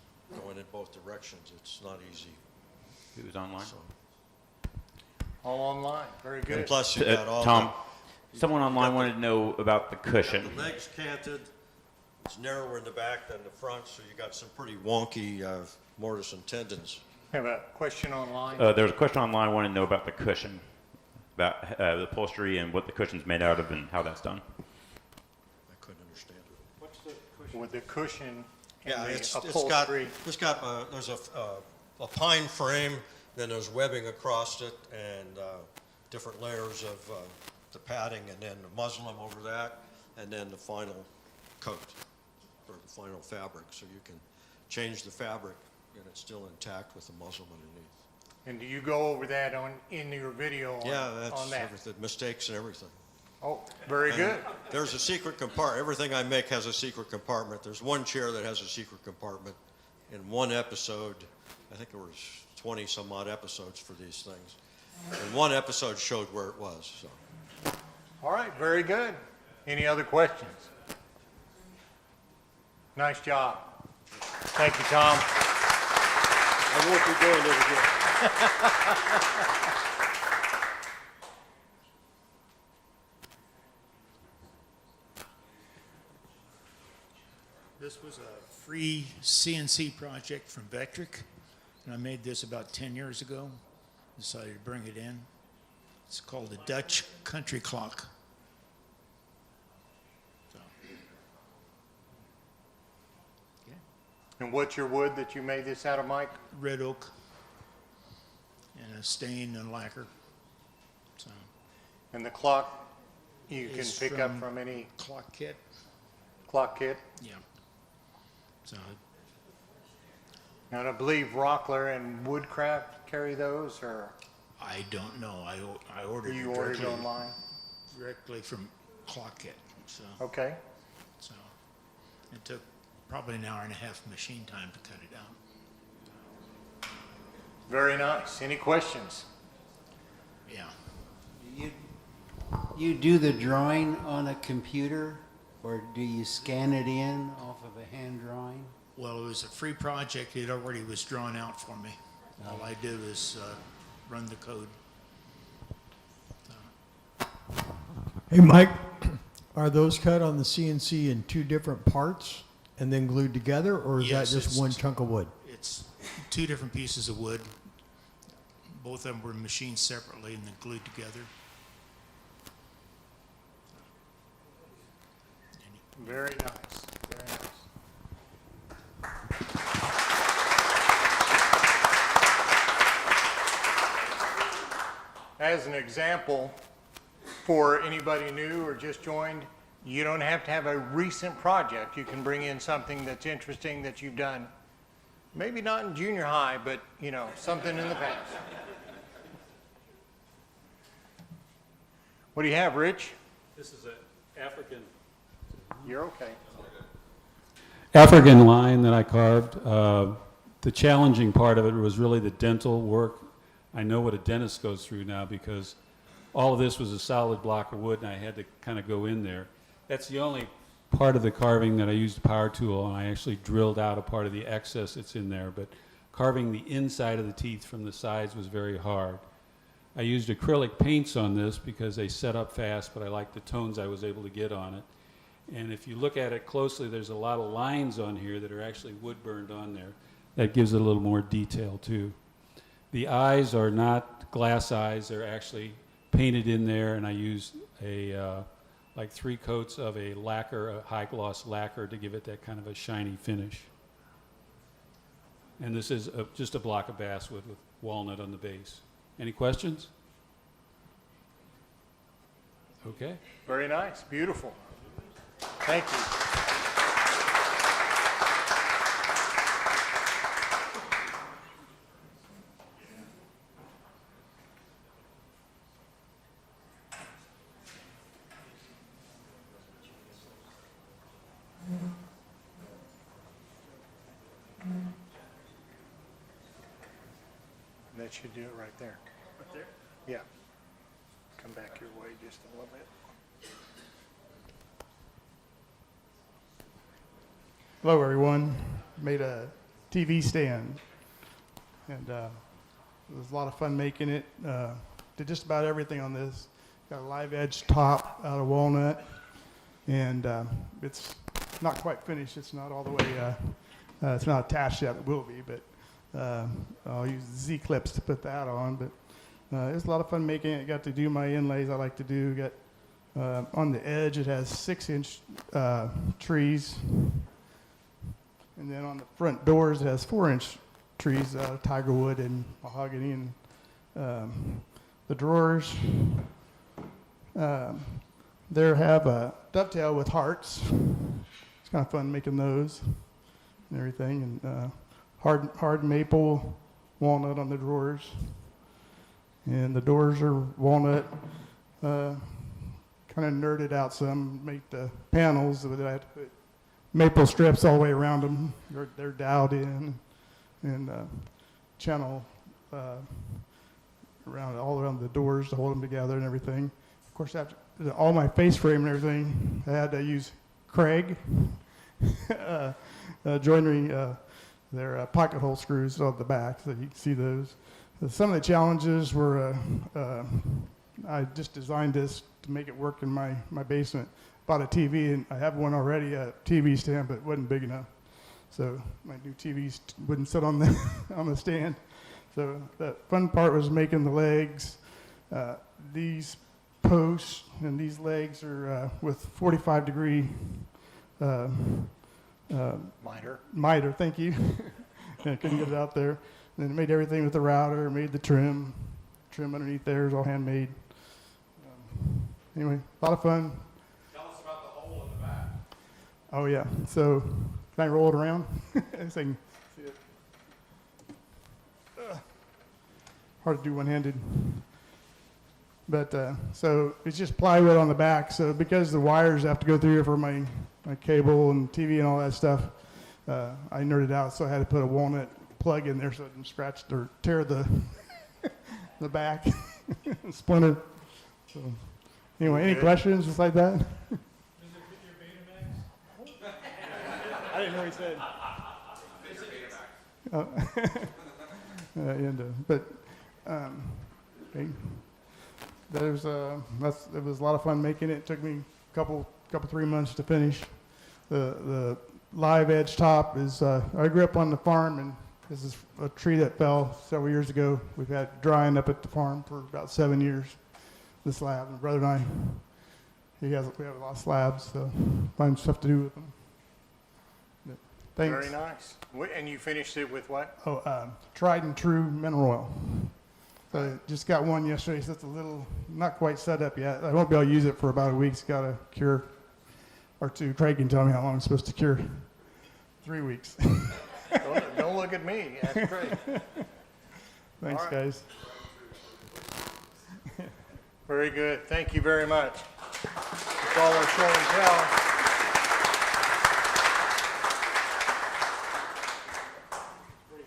going in both directions. It's not easy. It was online. So. All online, very good. And plus you got all Tom, someone online wanted to know about the cushion. the legs canted. It's narrower in the back than the front, so you got some pretty wonky mortise and tendons. Have a question online? There's a question online wanting to know about the cushion, about the upholstery and what the cushion's made out of and how that's done. I couldn't understand it. What's the cushion? With the cushion and Yeah, the it's upholstery? got there's a a pine frame, then there's webbing across it, and different layers of the padding, and then the muslin over that, and then the final coat, or the final fabric. So you can change the fabric, and it's still intact with the muslin underneath. And do you go over that in your video Yeah, on that's that? everything, mistakes and everything. Oh, very And good. There's a secret compartment. Everything I make has a secret compartment. There's one chair that has a secret compartment. In one episode, I think there was 20 some odd episodes for these things. And one episode showed where it was. So. All right, very good. Any other questions? Nice job. Thank you, Tom. I won't be doing it again. This was a free CNC project from Vectric, and I made this about 10 years ago. Decided to bring it in. It's called a Dutch country clock. So, And what's your wood that you made this out of, Mike? red oak and a stain and lacquer. So, And the clock you can is pick up from any clock kit. clock kit? Yeah. So And I believe Rockler and Woodcraft carry those, or I don't know. I ordered you it ordered directly, online? directly from Clock Kit. So Okay. So it took probably an hour and a half machine time to cut it out. Very nice. Any questions? Yeah. You do the drawing on a computer, or do you scan it in off of a hand drawing? Well, it was a free project. It already was drawn out for me. All I do is run the code. Hey, Mike, are those cut on the CNC in two different parts and then glued together, or is Yes, that just it's- one chunk of wood? It's two different pieces of wood. Both of them were machined separately and then glued together. Very nice. Very nice. As an example, for anybody new or just joined, you don't have to have a recent project. You can bring in something that's interesting that you've done. Maybe not in junior high, but you know, something in the past. What do you have, Rich? This is an African You're okay. African line that I carved. The challenging part of it was really the dental work. I know what a dentist goes through now because all of this was a solid block of wood and I had to kind of go in there. That's the only part of the carving that I used a power tool, and I actually drilled out a part of the excess that's in there, but carving the inside of the teeth from the sides was very hard. I used acrylic paints on this because they set up fast, but I liked the tones I was able to get on it. And if you look at it closely, there's a lot of lines on here that are actually wood burned on there. That gives it a little more detail too. The eyes are not glass eyes, they're actually painted in there, and I used a like 3 coats of a lacquer, a high gloss lacquer, to give it that kind of a shiny finish. And this is just a block of basswood with walnut on the base. Any questions? Okay. Very nice. Beautiful. Thank you. That should do it right there. Right there? Yeah. Come back your way just a little bit. Hello, everyone. Made a TV stand, and it was a lot of fun making it. Did just about everything on this. Got a live edge top out of walnut, and it's not quite finished. It's not all the way. It's not attached yet. It will be, but I'll use Z clips to put that on. But it was a lot of fun making it. Got to do my inlays I like to do. Got on the edge. It has 6-inch trees. And then on the front doors, it has 4-inch trees, tiger wood and mahogany, and the drawers. There have a dovetail with hearts. It's kind of fun making those and everything, and hard maple walnut on the drawers, and the doors are walnut. Kind of nerded out some, make the panels, but I had to put maple strips all the way around them. They're doweled in, and channel all around the doors to hold them together and everything. Of course, after all my face frame and everything, I had to use Kreg joinery. They're pocket hole screws on the back, so you can see those. Some of the challenges were I just designed this to make it work in my basement. Bought a TV, and I have one already, a TV stand, but it wasn't big enough. So my new TV wouldn't sit on the on the stand. So the fun part was making the legs. These posts and these legs are with 45-degree miter. Thank you. I couldn't get it out there. And then made everything with the router. Made the trim underneath there is all handmade. Anyway, a lot of fun. Tell us about the hole in the back. Oh yeah. So can I roll it around? So I can see it. Hard to do one-handed. But so it's just plywood on the back. So because the wires have to go through here for my cable and TV and all that stuff, I nerded out. So I had to put a walnut plug in there so it didn't scratch or tear the the back splinter. So anyway, any questions just like that? I didn't know what he said. Oh. Okay. It was a lot of fun making it. It took me a couple 3 months to finish. The live edge top is I grew up on the farm, and this is a tree that fell several years ago. We've had drying up at the farm for about 7 years. This slab, and brother and I, we have a lot of slabs, so find stuff to do with them. But thanks. Very nice. And you finished it with what? Oh, tried and true mineral oil. So just got one yesterday, so it's a little, not quite set up yet. I won't be able to use it for about a week. It's got to cure, or two. Craig can tell me how long it's supposed to cure. 3 weeks. Don't look at me. That's great. Thanks, right, guys. Very good. Thank you very much. That's all our show and tell.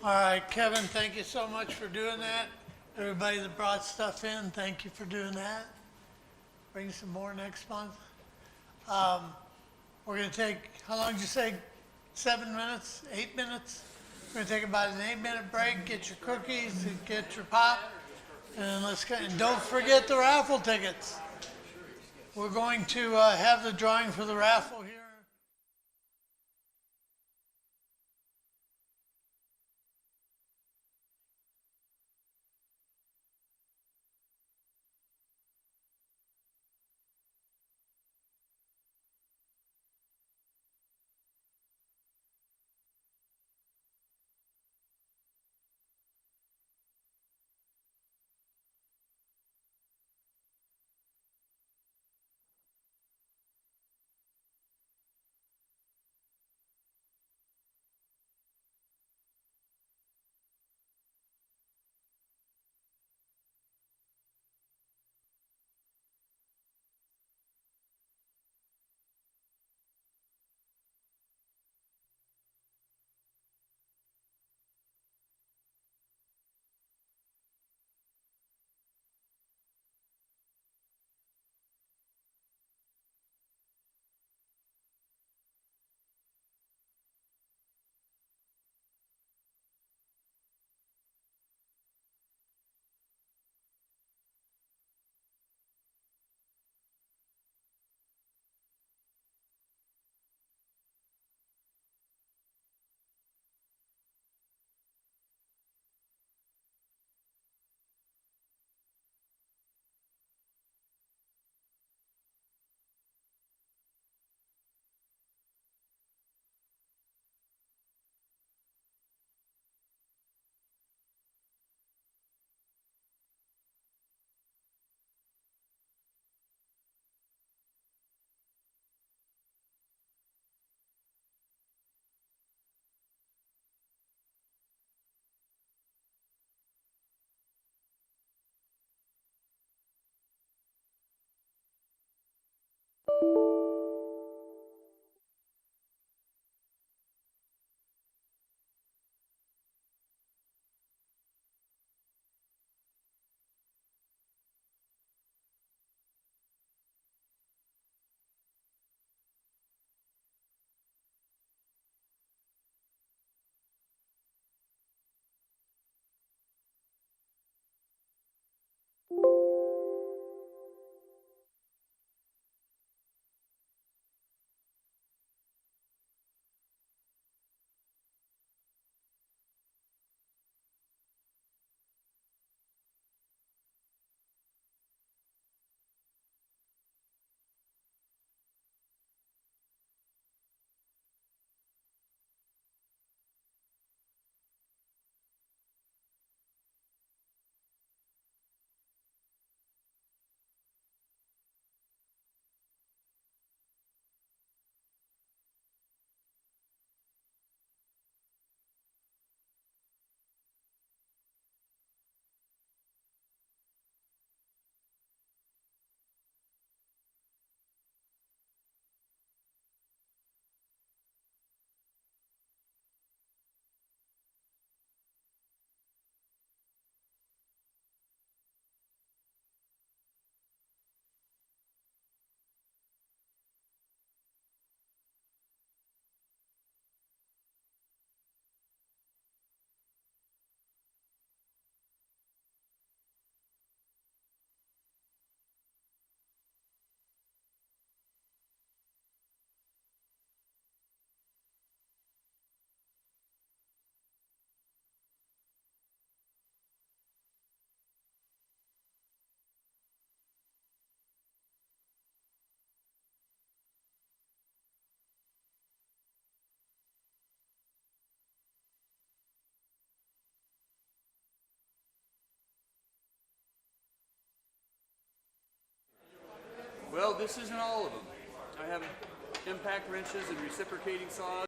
All right, Kevin, thank you so much for doing that. Everybody that brought stuff in, thank you for doing that. Bring some more next month. We're going to take, how long did you say? 7 minutes? 8 minutes? We're going to take about an 8-minute break, get your cookies, and get your pop, and let's go. And don't forget the raffle tickets. We're going to have the drawing for the raffle here. this isn't all of them. I have impact wrenches and reciprocating saws.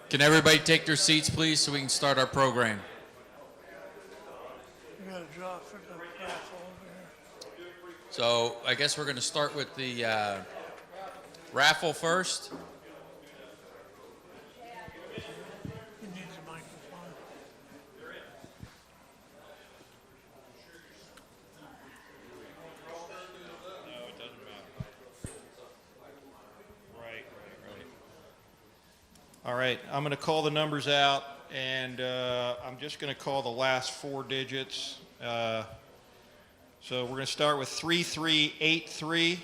Can everybody take their seats, please, so we can start our program? You got to draw for the raffle over here. So I guess we're going to start with the raffle first. He needs a microphone. No, it doesn't matter. Right. All right, I'm going to call the numbers out, and I'm just going to call the last four digits. So we're going to start with 3383.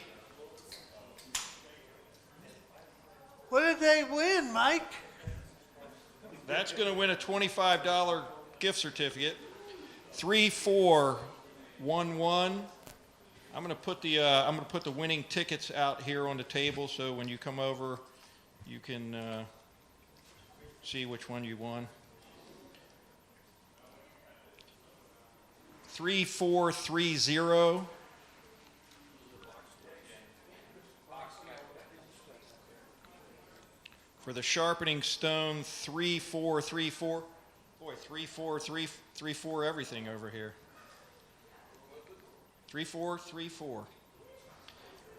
What did they win, Mike? That's going to win a $25 gift certificate. 3411. I'm going to put the winning tickets out here on the table, so when you come over, you can see which one you won. 3430. For the sharpening stone, 3434. Boy, 3434 everything over here. 3434.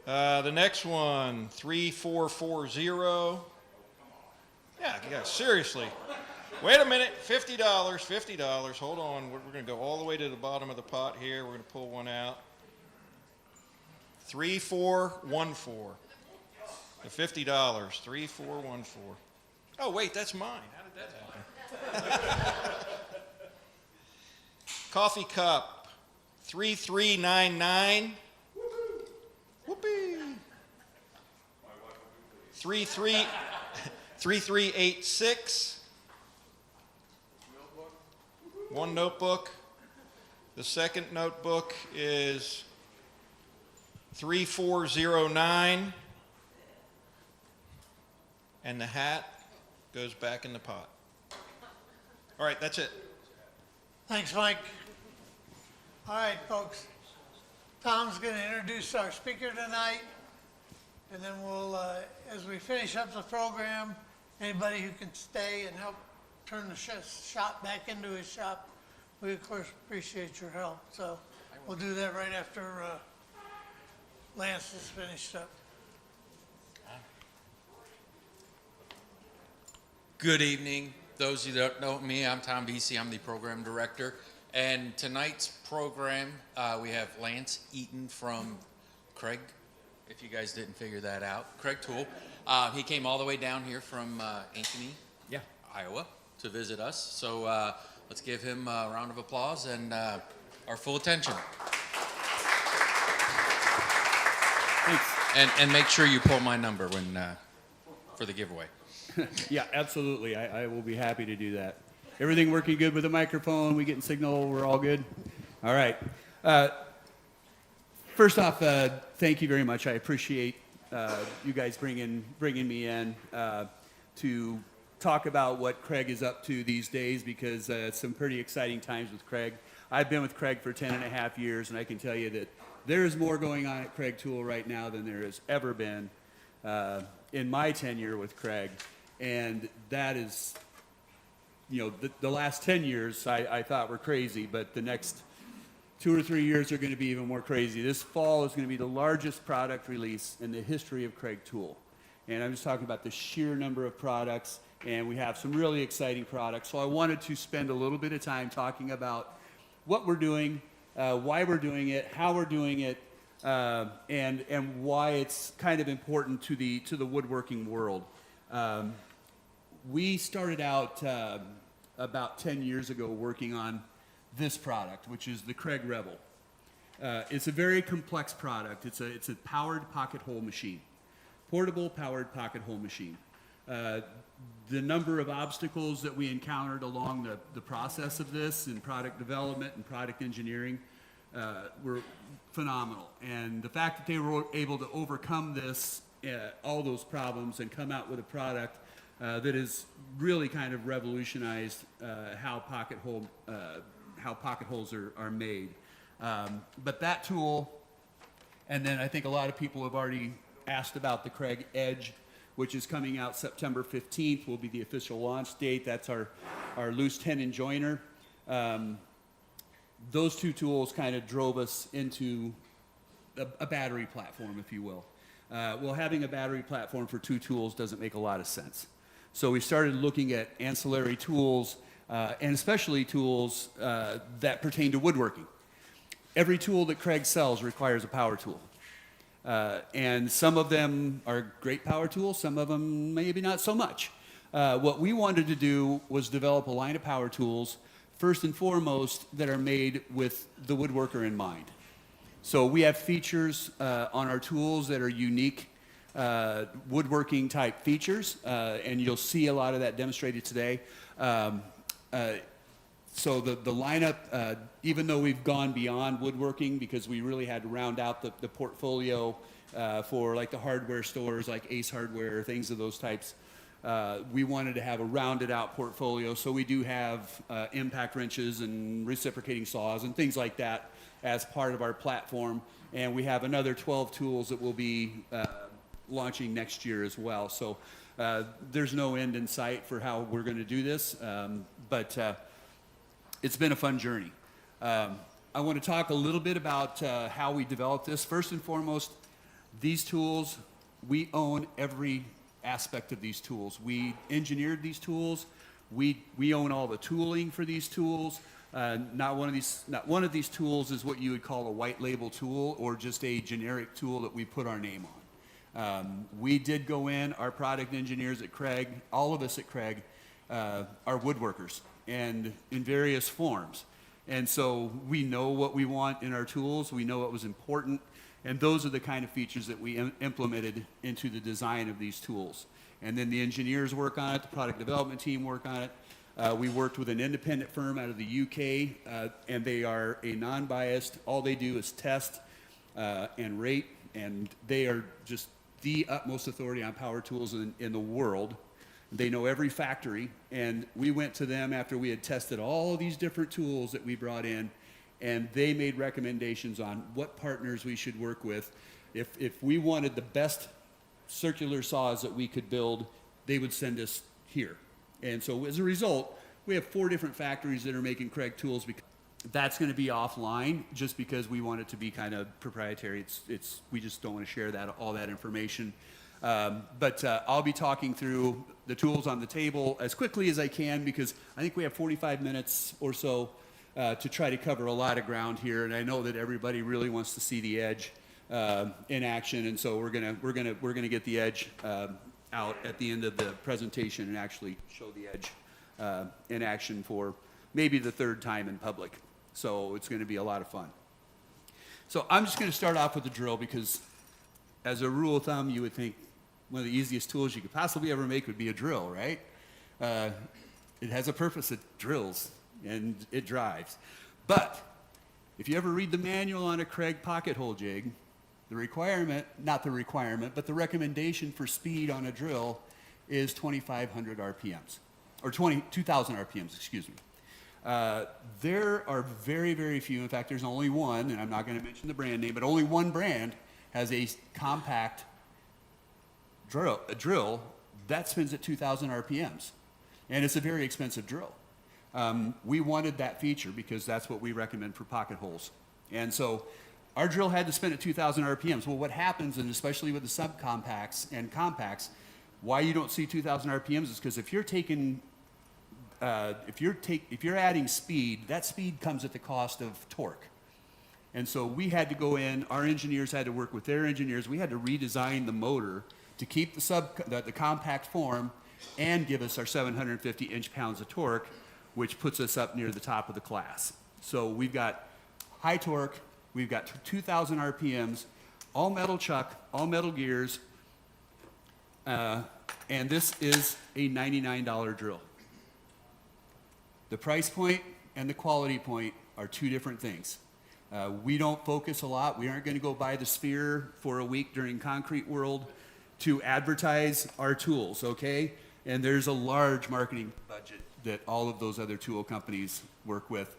The next one, 3440. Yeah, seriously. Wait a minute, $50, $50. Hold on, we're going to go all the way to the bottom of the pot here. We're going to pull one out. 3414. The $50, 3414. Oh, wait, that's mine. How did that happen? Coffee cup, 3399. Whoopee. 3386. One notebook. The second notebook is 3409. And the hat goes back in the pot. All right, that's it. Thanks, Mike. All right, folks. Tom's going to introduce our speaker tonight, and then we'll, as we finish up the program, anybody who can stay and help turn the shop back into his shop, we of course appreciate your help. So we'll do that right after Lance is finished up. Good evening. Those of you that don't know me, I'm Tom Vesey. I'm the program director. And tonight's program, we have Lance Eaton from Kreg, if you guys didn't figure that out. Kreg Tool. He came all the way down here from Ankeny, Iowa, to visit us. So let's give him a round of applause and our full attention. Thanks. And make sure you pull my number when for the giveaway. Yeah, absolutely. I will be happy to do that. Everything working good with the microphone? We getting signal? We're all good? All right. First off, thank you very much. I appreciate you guys bringing me in to talk about what Kreg is up to these days, because some pretty exciting times with Kreg. I've been with Kreg for 10.5 years, and I can tell you that there is more going on at Kreg Tool right now than there has ever been in my tenure with Kreg. And that is, the last 10 years I thought were crazy, but the next 2 or 3 years are going to be even more crazy. This fall is going to be the largest product release in the history of Kreg Tool. And I'm just talking about the sheer number of products, and we have some really exciting products. So I wanted to spend a little bit of time talking about what we're doing, why we're doing it, how we're doing it, and why it's kind of important to the woodworking world. We started out about 10 years ago working on this product, which is the Kreg Rebel. It's a very complex product. It's a powered pocket hole machine, portable powered pocket hole machine. The number of obstacles that we encountered along the process of this in product development and product engineering were phenomenal. And the fact that they were able to overcome this, all those problems, and come out with a product that has really kind of revolutionized how pocket holes are made. But that tool, and then I think a lot of people have already asked about the Kreg Edge, which is coming out September 15th, will be the official launch date. That's our loose tenon joiner. Those two tools kind of drove us into a battery platform, if you will. Well, having a battery platform for two tools doesn't make a lot of sense. So we started looking at ancillary tools, and especially tools that pertain to woodworking. Every tool that Kreg sells requires a power tool. And some of them are great power tools, some of them maybe not so much. What we wanted to do was develop a line of power tools, first and foremost, that are made with the woodworker in mind. So we have features on our tools that are unique woodworking type features, and you'll see a lot of that demonstrated today. So the lineup, even though we've gone beyond woodworking because we really had to round out the portfolio for like the hardware stores like Ace Hardware, things of those types, we wanted to have a rounded out portfolio. So we do have impact wrenches and reciprocating saws and things like that as part of our platform. And we have another 12 tools that will be launching next year as well. So There's no end in sight for how we're going to do this, but it's been a fun journey. I want to talk a little bit about how we developed this. First and foremost, these tools, we own every aspect of these tools. We engineered these tools. We own all the tooling for these tools. Not one of these tools is what you would call a white label tool or just a generic tool that we put our name on. We did go in, our product engineers at Kreg, all of us at Kreg, are woodworkers and in various forms. And so we know what we want in our tools, we know what was important, and those are the kind of features that we implemented into the design of these tools. And then the engineers work on it, the product development team work on it. We worked with an independent firm out of the UK, and they are a non-biased, all they do is test and rate, and they are just the utmost authority on power tools in the world. They know every factory, and we went to them after we had tested all of these different tools that we brought in, and they made recommendations on what partners we should work with. If we wanted the best circular saws that we could build, they would send us here. And so as a result, we have 4 different factories that are making Kreg tools. Because that's going to be offline just because we want it to be kind of proprietary. We just don't want to share all that information. But I'll be talking through the tools on the table as quickly as I can because I think we have 45 minutes or so to try to cover a lot of ground here. And I know that everybody really wants to see the edge in action, and so we're gonna get the edge out at the end of the presentation and actually show the edge in action for maybe the 3rd time in public. So it's going to be a lot of fun. So I'm just going to start off with the drill because as a rule of thumb, you would think one of the easiest tools you could possibly ever make would be a drill, right? It has a purpose, it drills and it drives. But if you ever read the manual on a Kreg pocket hole jig, the recommendation for speed on a drill is 2,500 RPMs, or 2,000 RPMs, excuse me. There are very, very few, in fact, there's only one, and I'm not going to mention the brand name, but only one brand has a compact drill that spins at 2,000 RPMs, and it's a very expensive drill. We wanted that feature because that's what we recommend for pocket holes. And so our drill had to spin at 2,000 RPMs. Well, what happens, and especially with the subcompacts and compacts, why you don't see 2,000 RPMs is because if you're adding speed, that speed comes at the cost of torque. And so we had to go in, our engineers had to work with their engineers, we had to redesign the motor to keep the compact form and give us our 750 inch-pounds of torque, which puts us up near the top of the class. So we've got high torque, we've got 2,000 RPMs, all metal chuck, all metal gears, and this is a $99 drill. The price point and the quality point are 2 different things. We don't focus a lot. We aren't going to go buy the Sphere for a week during Concrete World to advertise our tools, okay? And there's a large marketing budget that all of those other tool companies work with.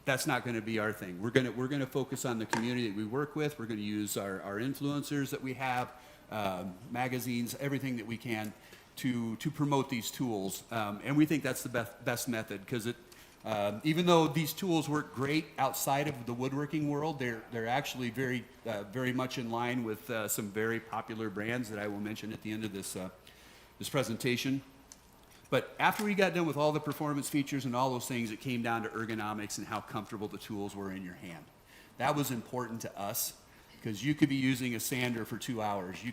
That's not going to be our thing. We're going to focus on the community that we work with. We're going to use our influencers that we have, magazines, everything that we can to promote these tools. And we think that's the best method because even though these tools work great outside of the woodworking world, they're actually very, very much in line with some very popular brands that I will mention at the end of this presentation. But after we got done with all the performance features and all those things, it came down to ergonomics and how comfortable the tools were in your hand. That was important to us because you could be using a sander for 2 hours. You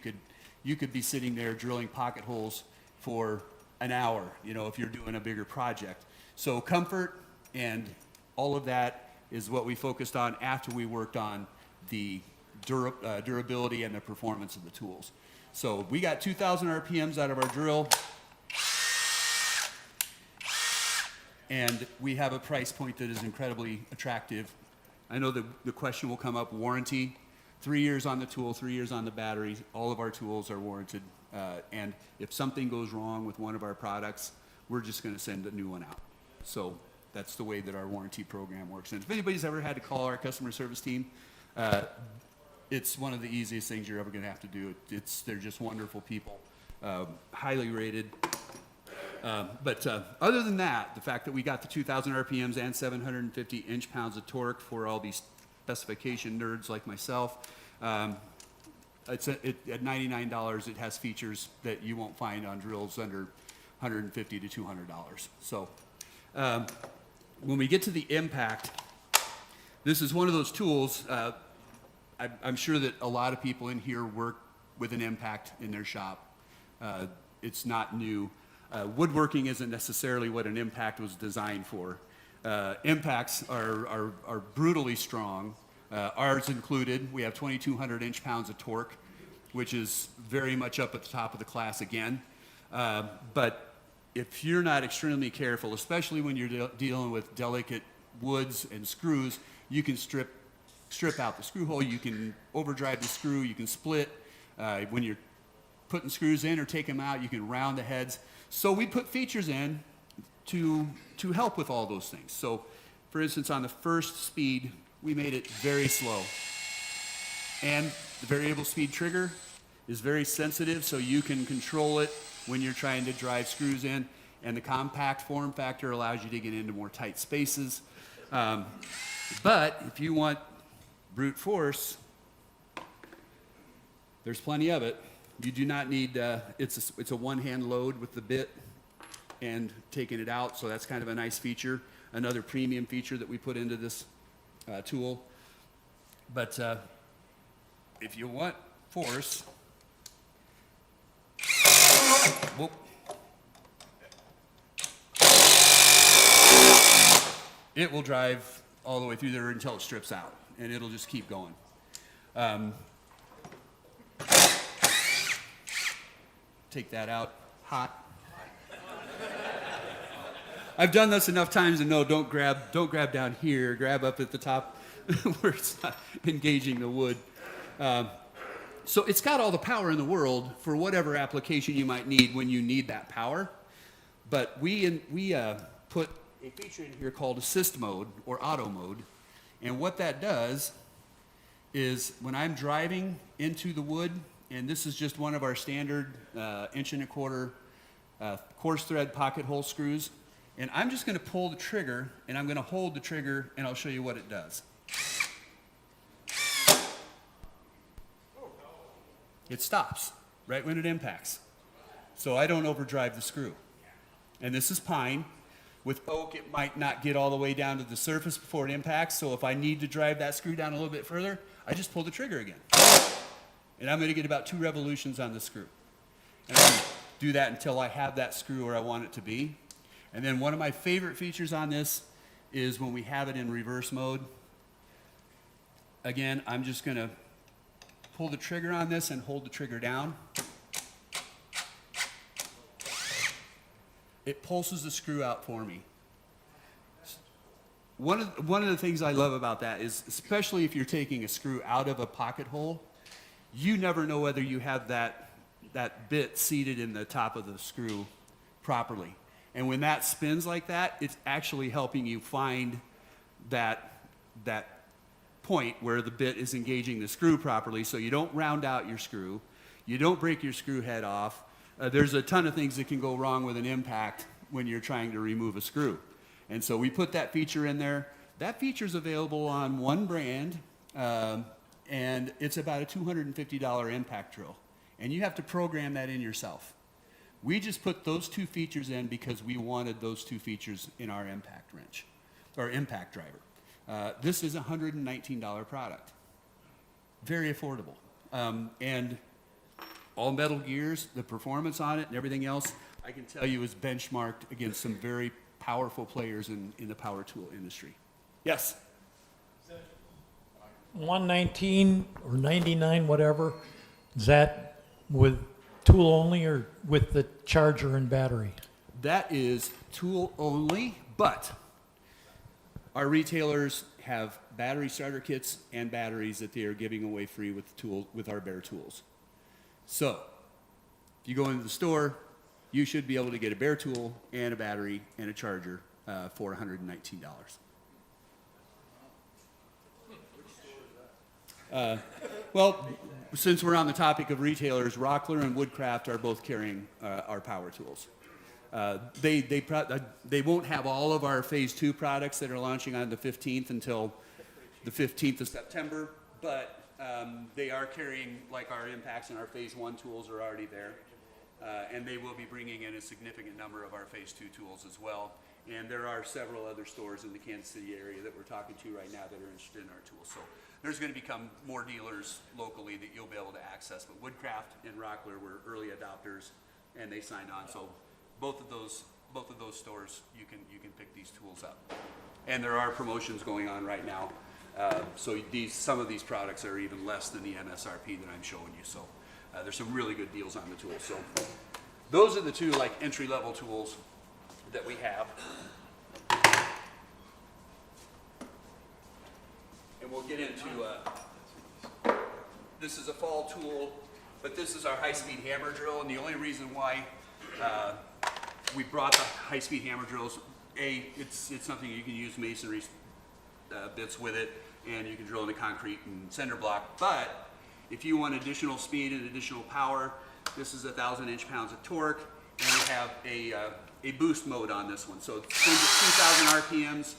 could be sitting there drilling pocket holes for an hour, if you're doing a bigger project. So comfort and all of that is what we focused on after we worked on the durability and the performance of the tools. So we got 2,000 RPMs out of our drill. And we have a price point that is incredibly attractive. I know the question will come up, warranty. 3 years on the tool, 3 years on the battery. All of our tools are warranted. And if something goes wrong with one of our products, we're just going to send a new one out. So that's the way that our warranty program works. And if anybody's ever had to call our customer service team, it's one of the easiest things you're ever going to have to do. They're just wonderful people. highly rated. But other than that, the fact that we got the 2,000 RPMs and 750 inch-pounds of torque for all these specification nerds like myself, at $99, it has features that you won't find on drills under $150 to $200. So when we get to the impact, this is one of those tools. I'm sure that a lot of people in here work with an impact in their shop. It's not new. Woodworking isn't necessarily what an impact was designed for. Impacts are brutally strong. Ours included. We have 2,200 inch-pounds of torque, which is very much up at the top of the class again. But if you're not extremely careful, especially when you're dealing with delicate woods and screws, you can strip out the screw hole, you can overdrive the screw, you can split. When you're putting screws in or take them out, you can round the heads. So we put features in to help with all those things. So for instance, on the first speed, we made it very slow. And the variable speed trigger is very sensitive, so you can control it when you're trying to drive screws in. And the compact form factor allows you to get into more tight spaces. But if you want brute force, there's plenty of it. You do not need, it's a one-hand load with the bit and taking it out, so that's kind of a nice feature, another premium feature that we put into this tool. But if you want force, whoop, it will drive all the way through there until it strips out, and it'll just keep going. Take that out, hot. I've done this enough times to know don't grab down here, grab up at the top where it's not engaging the wood. So it's got all the power in the world for whatever application you might need when you need that power. But we put a feature in here called assist mode or auto mode. And what that does is when I'm driving into the wood, and this is just one of our standard 1.25" coarse thread pocket hole screws. And I'm just going to pull the trigger, and I'm going to hold the trigger, and I'll show you what it does. It stops right when it impacts. So I don't overdrive the screw. And this is pine. With oak, it might not get all the way down to the surface before it impacts. So if I need to drive that screw down a little bit further, I just pull the trigger again. And I'm going to get about 2 revolutions on the screw. And I'm going to do that until I have that screw where I want it to be. And then one of my favorite features on this is when we have it in reverse mode. Again, I'm just going to pull the trigger on this and hold the trigger down. It pulses the screw out for me. One of the things I love about that is, especially if you're taking a screw out of a pocket hole, you never know whether you have that bit seated in the top of the screw properly. And when that spins like that, it's actually helping you find that point where the bit is engaging the screw properly, so you don't round out your screw, you don't break your screw head off. There's a ton of things that can go wrong with an impact when you're trying to remove a screw. And so we put that feature in there. That feature is available on one brand, and it's about a $250 impact drill. And you have to program that in yourself. We just put those 2 features in because we wanted those 2 features in our impact wrench, or impact driver. This is a $119 product. Very affordable. And all metal gears, the performance on it and everything else, I can tell you is benchmarked against some very powerful players in the power tool industry. Yes? 119 or 99, whatever, is that with tool only or with the charger and battery? That is tool only, but our retailers have battery starter kits and batteries that they are giving away free with our bare tools. So if you go into the store, you should be able to get a bare tool and a battery and a charger for $119. Well, since we're on the topic of retailers, Rockler and Woodcraft are both carrying our power tools. They won't have all of our phase 2 products that are launching on the 15th until the 15th of September, but they are carrying, like, our impacts and our phase 1 tools are already there. And they will be bringing in a significant number of our phase 2 tools as well. And there are several other stores in the Kansas City area that we're talking to right now that are interested in our tools. So there's going to become more dealers locally that you'll be able to access. But Woodcraft and Rockler were early adopters, and they signed on. So both of those stores, you can pick these tools up. And there are promotions going on right now. So some of these products are even less than the MSRP that I'm showing you. So there's some really good deals on the tools. So those are the two, like, entry-level tools that we have. And we'll get into, this is a fall tool, but this is our high-speed hammer drill. And the only reason why we brought the high-speed hammer drills, it's something you can use masonry bits with it, and you can drill into concrete and cinder block. But if you want additional speed and additional power, this is 1,000 inch-pounds of torque, and we have a boost mode on this one. So it's 2,000 RPMs,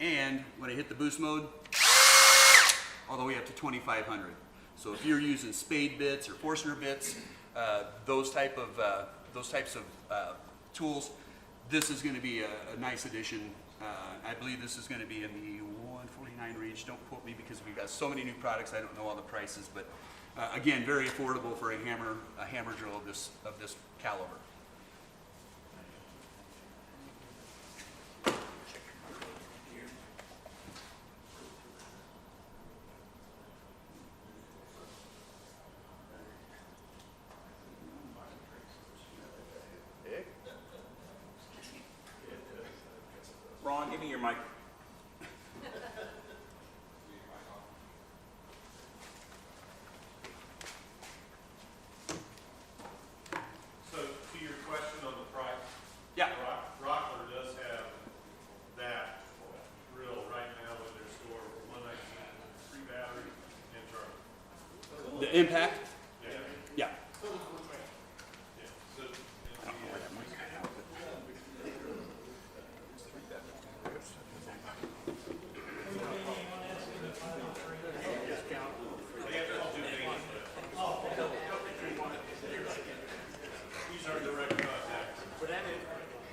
and when I hit the boost mode, all the way up to 2,500. So if you're using spade bits or Forstner bits, those types of tools, this is going to be a nice addition. I believe this is going to be in the 149 range. Don't quote me because we've got so many new products. I don't know all the prices, but again, very affordable for a hammer drill of this caliber. Ron, give me your mic. So, to your question on the price, yeah, Rockler does have that drill right now in their store, 119, free battery and charger. The impact? Yeah. Yeah.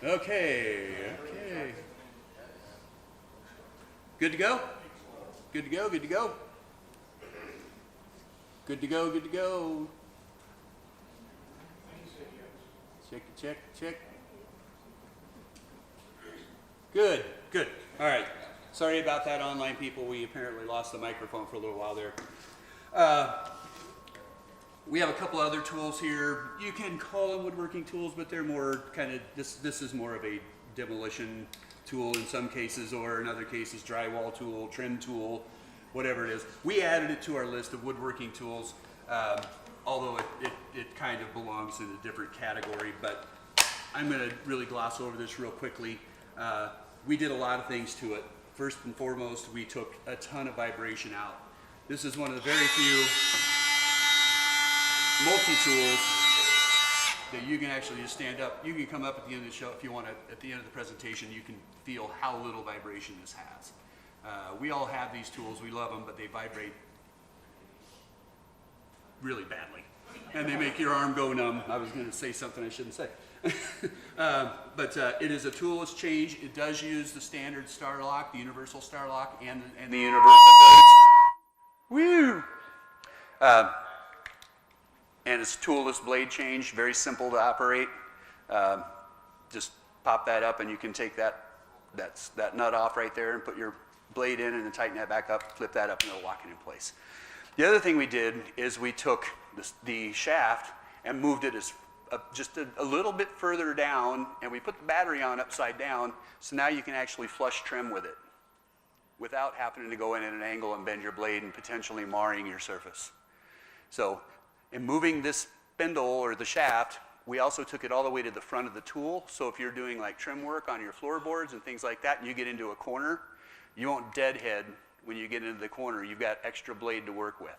Okay. Good to go? Good to go, good to go. Good to go, good to go. Check. Good. All right. Sorry about that, online people. We apparently lost the microphone for a little while there. We have a couple other tools here. You can call them woodworking tools, but they're more kind of, this is more of a demolition tool in some cases, or in other cases, drywall tool, trim tool, whatever it is. We added it to our list of woodworking tools, although it kind of belongs in a different category, but I'm going to really gloss over this real quickly. We did a lot of things to it. First and foremost, we took a ton of vibration out. This is one of the very few multi-tools that you can actually just stand up. You can come up at the end of the show if you want to, at the end of the presentation, you can feel how little vibration this has. We all have these tools, we love them, but they vibrate really badly. And they make your arm go numb. I was going to say something I shouldn't say. But it is a toolless change. It does use the standard star lock, the universal star lock, and the universal blades. Woo! And it's toolless blade change, very simple to operate. Just pop that up and you can take that nut off right there and put your blade in and then tighten that back up, flip that up, and it'll lock it in place. The other thing we did is we took the shaft and moved it just a little bit further down, and we put the battery on upside down, so now you can actually flush trim with it without having to go in at an angle and bend your blade and potentially marring your surface. So in moving this spindle or the shaft, we also took it all the way to the front of the tool. So if you're doing like trim work on your floorboards and things like that, and you get into a corner, you won't deadhead when you get into the corner. You've got extra blade to work with.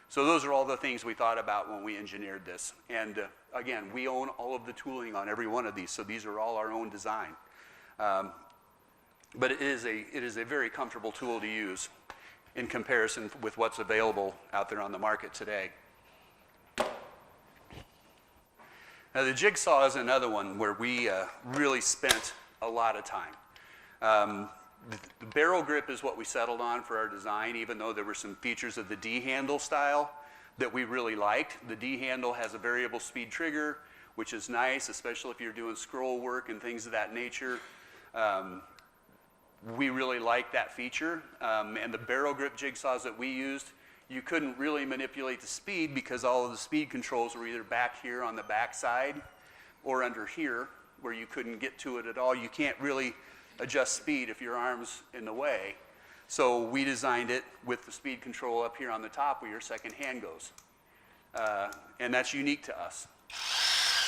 So those are all the things we thought about when we engineered this. And again, we own all of the tooling on every one of these, so these are all our own design. But it is a very comfortable tool to use in comparison with what's available out there on the market today. Now the jigsaw is another one where we really spent a lot of time. The barrel grip is what we settled on for our design, even though there were some features of the D-handle style that we really liked. The D-handle has a variable speed trigger, which is nice, especially if you're doing scroll work and things of that nature. We really liked that feature. And the barrel grip jigsaws that we used, you couldn't really manipulate the speed because all of the speed controls were either back here on the back side or under here where you couldn't get to it at all. You can't really adjust speed if your arm's in the way. So we designed it with the speed control up here on the top where your second hand goes. And that's unique to us.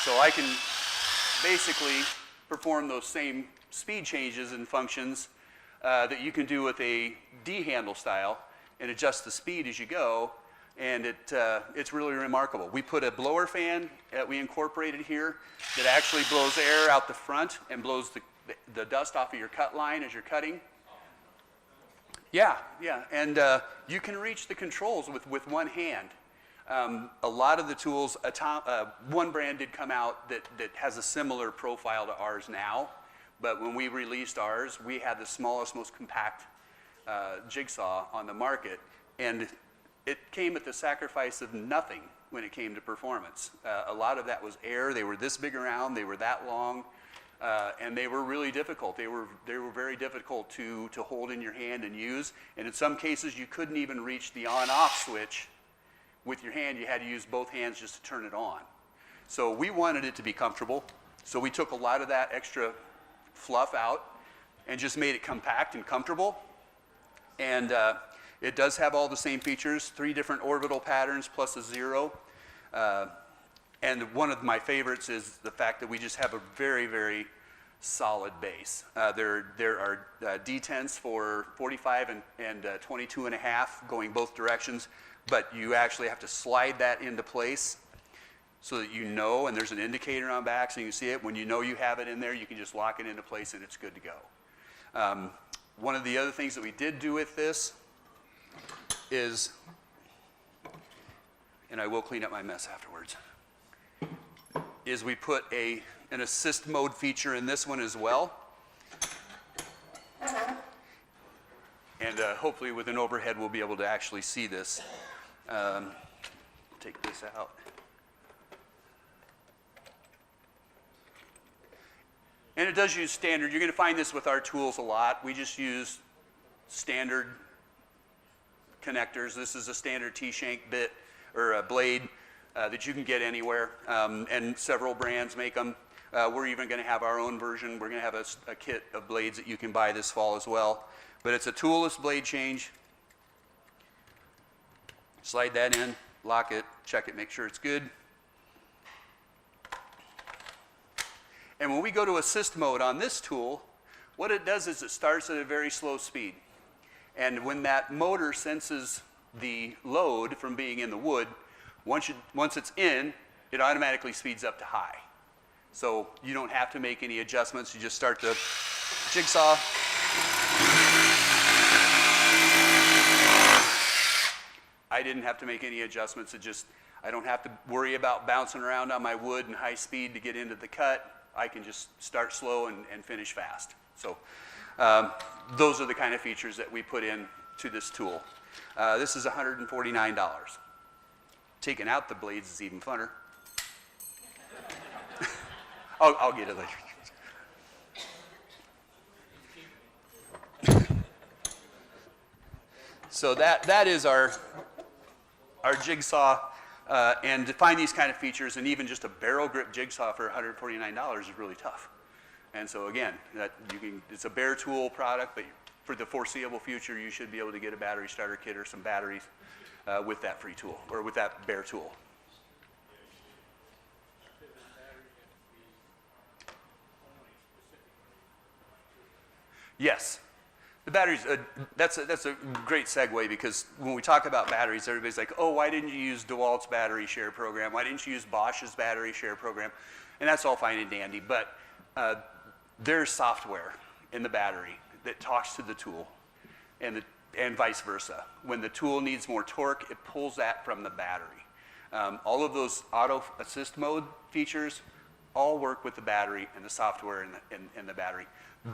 So I can basically perform those same speed changes and functions that you can do with a D-handle style and adjust the speed as you go, and it's really remarkable. We put a blower fan that we incorporated here that actually blows air out the front and blows the dust off of your cut line as you're cutting. Yeah, and you can reach the controls with one hand. A lot of the tools, one brand did come out that has a similar profile to ours now, but when we released ours, we had the smallest, most compact jigsaw on the market, and it came at the sacrifice of nothing when it came to performance. A lot of that was air. They were this big around, they were that long, and they were really difficult. They were very difficult to hold in your hand and use, and in some cases you couldn't even reach the on-off switch with your hand. You had to use both hands just to turn it on. So we wanted it to be comfortable, so we took a lot of that extra fluff out and just made it compact and comfortable. And it does have all the same features, 3 different orbital patterns plus a 0. And one of my favorites is the fact that we just have a very, very solid base. There are detents for 45 and 22 and a half going both directions, but you actually have to slide that into place so that you know, and there's an indicator on back so you can see it. When you know you have it in there, you can just lock it into place and it's good to go. One of the other things that we did do with this is, and I will clean up my mess afterwards, is we put an assist mode feature in this one as well. And hopefully with an overhead we'll be able to actually see this. Take this out. And it does use standard. You're going to find this with our tools a lot. We just use standard connectors. This is a standard T-shank bit or a blade that you can get anywhere, and several brands make them. We're even going to have our own version. We're going to have a kit of blades that you can buy this fall as well. But it's a toolless blade change. Slide that in, lock it, check it, make sure it's good. And when we go to assist mode on this tool, what it does is it starts at a very slow speed. And when that motor senses the load from being in the wood, once it's in, it automatically speeds up to high. So you don't have to make any adjustments. You just start the jigsaw. I didn't have to make any adjustments. I don't have to worry about bouncing around on my wood and high speed to get into the cut. I can just start slow and finish fast. So those are the kind of features that we put in to this tool. This is $149. Taking out the blades is even funner. I'll get it later. So that is our jigsaw. And to find these kind of features, and even just a barrel grip jigsaw for $149 is really tough. And so again, it's a bare tool product, but for the foreseeable future, you should be able to get a battery starter kit or some batteries with that free tool, or with that bare tool. Yes. The batteries, that's a great segue, because when we talk about batteries, everybody's like, oh, why didn't you use DeWalt's battery share program? Why didn't you use Bosch's battery share program? And that's all fine and dandy, but there's software in the battery that talks to the tool, and vice versa. When the tool needs more torque, it pulls that from the battery. All of those auto assist mode features all work with the battery and the software in the battery.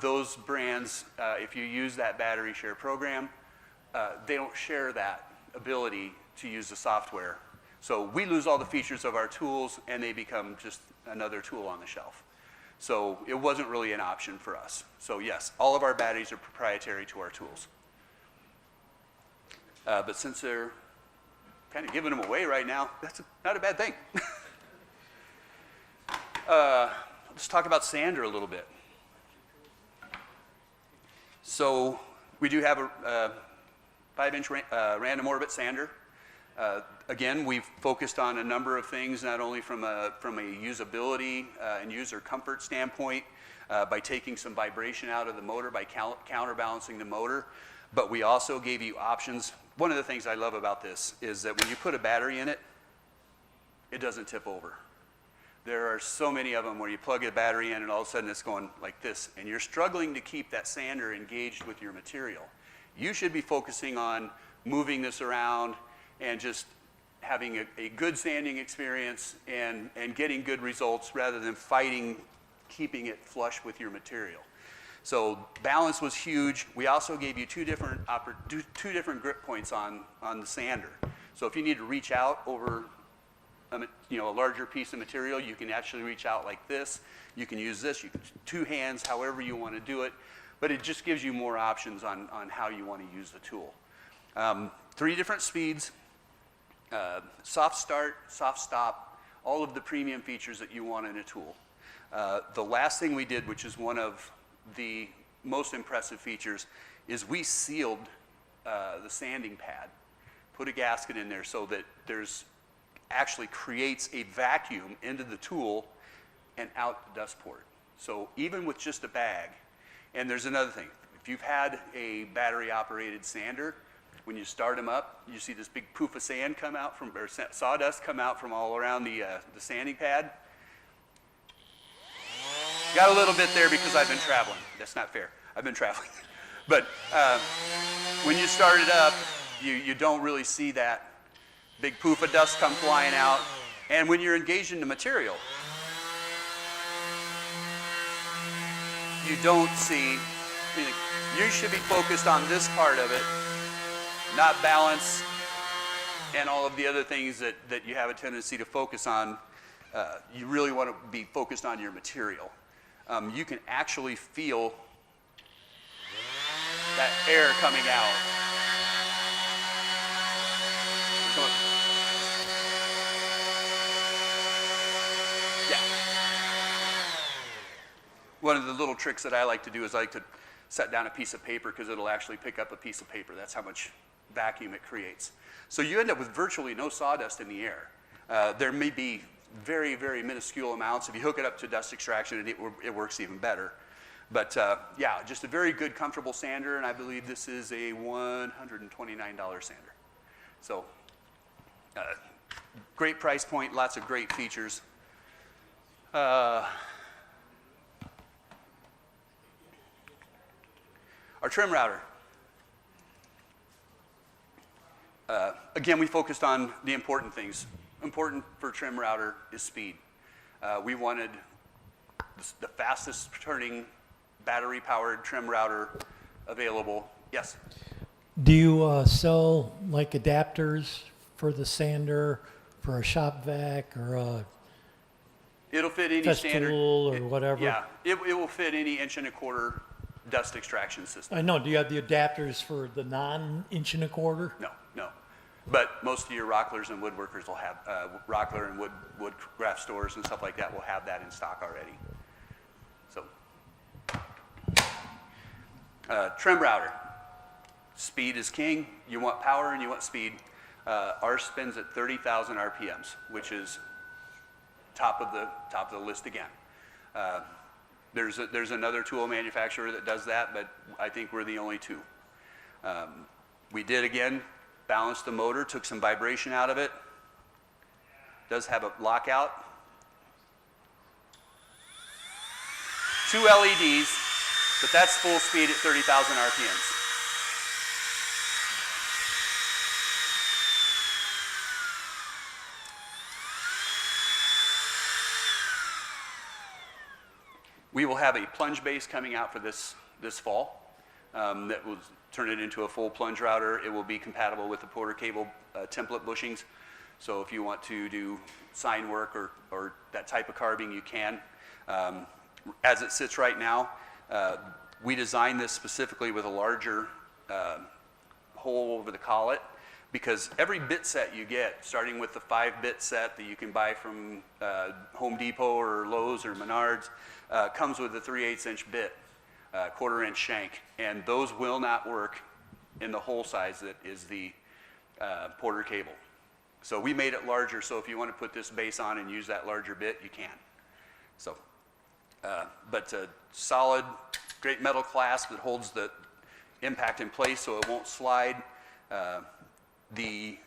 Those brands, if you use that battery share program, they don't share that ability to use the software. So we lose all the features of our tools, and they become just another tool on the shelf. So it wasn't really an option for us. So yes, all of our batteries are proprietary to our tools. But since they're kind of giving them away right now, that's not a bad thing. Let's talk about sander a little bit. So we do have a 5-inch random orbit sander. Again, we've focused on a number of things, not only from a usability and user comfort standpoint, by taking some vibration out of the motor, by counterbalancing the motor, but we also gave you options. One of the things I love about this is that when you put a battery in it, it doesn't tip over. There are so many of them where you plug a battery in and all of a sudden it's going like this, and you're struggling to keep that sander engaged with your material. You should be focusing on moving this around and just having a good sanding experience and getting good results rather than fighting keeping it flush with your material. So balance was huge. We also gave you two different grip points on the sander. So if you need to reach out over a larger piece of material, you can actually reach out like this. You can use this, you can two hands, however you want to do it, but it just gives you more options on how you want to use the tool. 3 different speeds, soft start, soft stop, all of the premium features that you want in a tool. The last thing we did, which is one of the most impressive features, is we sealed the sanding pad, put a gasket in there so that there's actually creates a vacuum into the tool and out the dust port. So even with just a bag, and there's another thing, if you've had a battery operated sander, when you start them up, you see this big poof of sand come out from, or sawdust come out from all around the sanding pad. Got a little bit there because I've been traveling. That's not fair. I've been traveling. But when you start it up, you don't really see that big poof of dust come flying out. And when you're engaged in the material, you don't see, you should be focused on this part of it, not balance and all of the other things that you have a tendency to focus on. You really want to be focused on your material. You can actually feel that air coming out. Yeah. One of the little tricks that I like to do is I like to set down a piece of paper because it'll actually pick up a piece of paper. That's how much vacuum it creates. So you end up with virtually no sawdust in the air. There may be very, very minuscule amounts. If you hook it up to dust extraction, it works even better. But yeah, just a very good, comfortable sander, and I believe this is a $129 sander. So great price point, lots of great features. Our trim router. Again, we focused on the important things. Important for trim router is speed. We wanted the fastest turning battery-powered trim router available. Yes? Do you sell like adapters for the sander, for a shop vac, or a It'll fit any test standard tool or whatever? Yeah, it will fit any 1.25" dust extraction system. I know. Do you have the adapters for the non-1.25" inch? No, no. But most of your Rocklers and Woodworkers will have, Rockler and Woodcraft stores and stuff like that will have that in stock already. So, trim router. Speed is king. You want power and you want speed. Ours spins at 30,000 RPMs, which is top of the list again. There's another tool manufacturer that does that, but I think we're the only two. We did, again, balance the motor, took some vibration out of it. Does have a lockout. 2 LEDs, but that's full speed at 30,000 RPMs. We will have a plunge base coming out for this fall that will turn it into a full plunge router. It will be compatible with the Porter cable template bushings. So if you want to do sign work or that type of carving, you can. As it sits right now, we designed this specifically with a larger hole over the collet, because every bit set you get, starting with the 5-bit set that you can buy from Home Depot or Lowe's or Menards, comes with a 3/8" bit, 1/4" shank, and those will not work in the hole size that is the Porter cable. So we made it larger, so if you want to put this base on and use that larger bit, you can. So, but solid, great metal clasp that holds the impact in place so it won't slide. The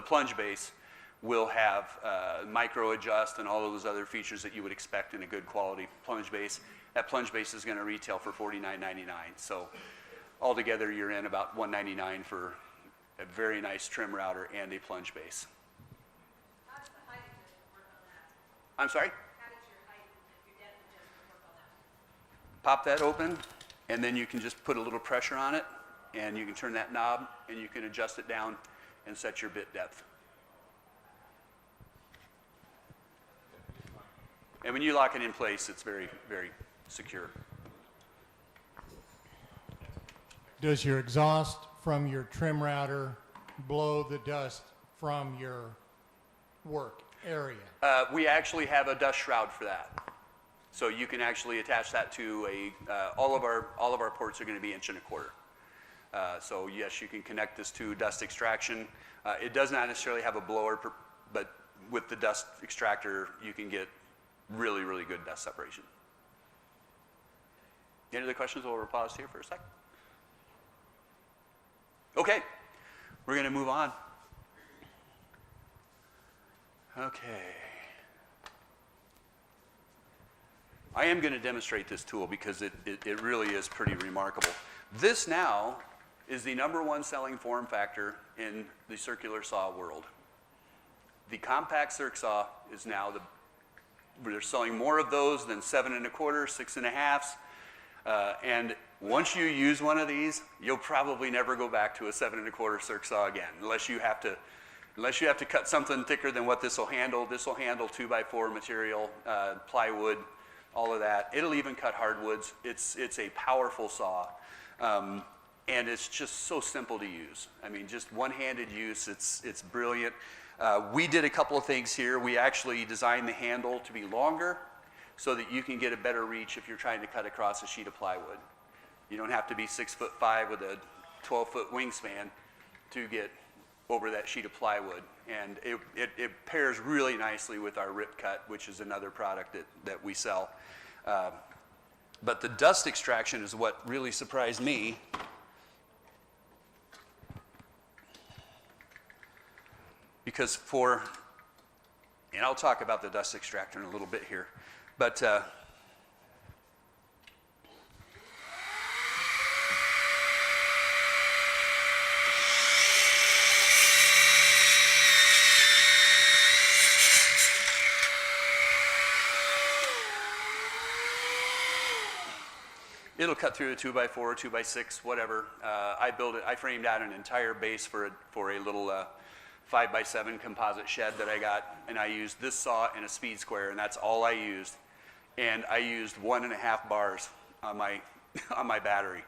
plunge base will have micro adjust and all of those other features that you would expect in a good quality plunge base. That plunge base is going to retail for $49.99. So altogether, you're in about $199 for a very nice trim router and a plunge base. How does the height work on that? I'm sorry? How does your height, your depth adjustment work on that? Pop that open, and then you can just put a little pressure on it, and you can turn that knob, and you can adjust it down and set your bit depth. And when you lock it in place, it's very, very secure. Does your exhaust from your trim router blow the dust from your work area? We actually have a dust shroud for that. So you can actually attach that to all of our ports are going to be 1.25". So yes, you can connect this to dust extraction. It does not necessarily have a blower, but with the dust extractor, you can get really, really good dust separation. Any other questions? We'll pause here for a second. Okay, we're going to move on. Okay. I am going to demonstrate this tool because it really is pretty remarkable. This now is the #1 selling form factor in the circular saw world. The compact circ saw is now they're selling more of those than 7 1/4, 6 1/2. And once you use one of these, you'll probably never go back to a 7 1/4 circ saw again, unless you have to cut something thicker than what this will handle. This will handle 2x4 material, plywood, all of that. It'll even cut hardwoods. It's a powerful saw, and it's just so simple to use. I mean, just one-handed use. It's brilliant. We did a couple of things here. We actually designed the handle to be longer so that you can get a better reach if you're trying to cut across a sheet of plywood. You don't have to be 6'5" with a 12-foot wingspan to get over that sheet of plywood. And it pairs really nicely with our Rip Cut, which is another product that we sell. But the dust extraction is what really surprised me. Because and I'll talk about the dust extractor in a little bit here, but it'll cut through a 2x4, 2x6, whatever. I framed out an entire base for a little 5x7 composite shed that I got, and I used this saw and a speed square, and that's all I used. And I used 1.5 bars on my battery,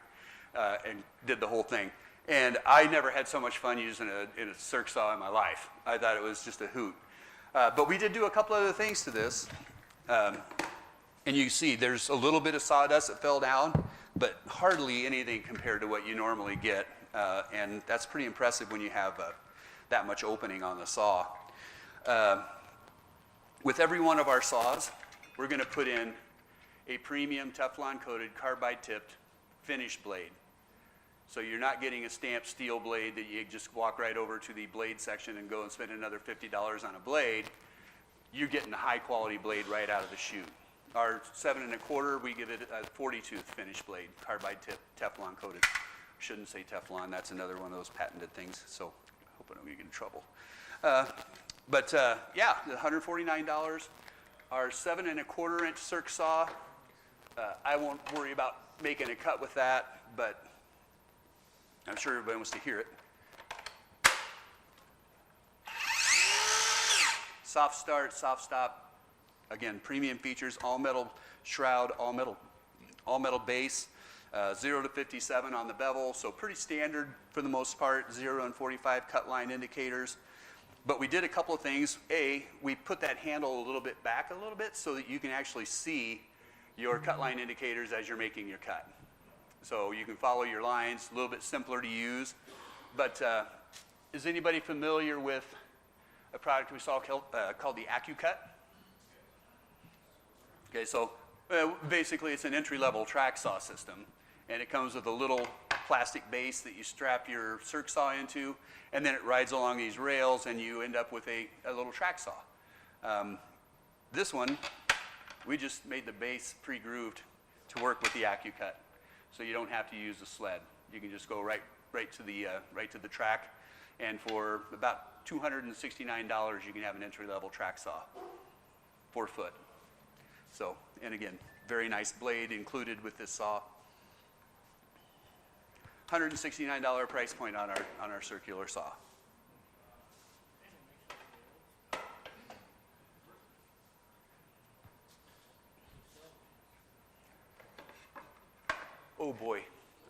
and did the whole thing. And I never had so much fun using a circ saw in my life. I thought it was just a hoot. But we did do a couple other things to this. And you see there's a little bit of sawdust that fell down, but hardly anything compared to what you normally get. And that's pretty impressive when you have that much opening on the saw. with every one of our saws, we're going to put in a premium Teflon-coated, carbide-tipped finished blade. So you're not getting a stamped steel blade that you just walk right over to the blade section and go and spend another $50 on a blade. You're getting a high-quality blade right out of the chute. Our 7 1/4, we give it a 40-tooth finished blade, carbide-tipped, Teflon-coated. Shouldn't say Teflon. That's another one of those patented things. So I hope I don't get in trouble. Yeah, $149. Our 7 1/4 inch circ saw, I won't worry about making a cut with that, but I'm sure everybody wants to hear it. Soft start, soft stop. Again, premium features, all metal shroud, all metal base, 0 to 57 on the bevel, so pretty standard for the most part, 0 and 45 cut line indicators. But we did a couple of things. A, we put that handle a little bit back a little bit so that you can actually see your cut line indicators as you're making your cut. So you can follow your lines, a little bit simpler to use. But is anybody familiar with a product we saw called the AccuCut? Okay, so basically it's an entry-level track saw system, and it comes with a little plastic base that you strap your circ saw into, and then it rides along these rails, and you end up with a little track saw. This one, we just made the base pre-grooved to work with the AccuCut, so you don't have to use the sled. You can just go right to the track, and for about $269, you can have an entry-level track saw, 4 foot. So, and again, very nice blade included with this saw. $169 price point on our circular saw. Oh boy,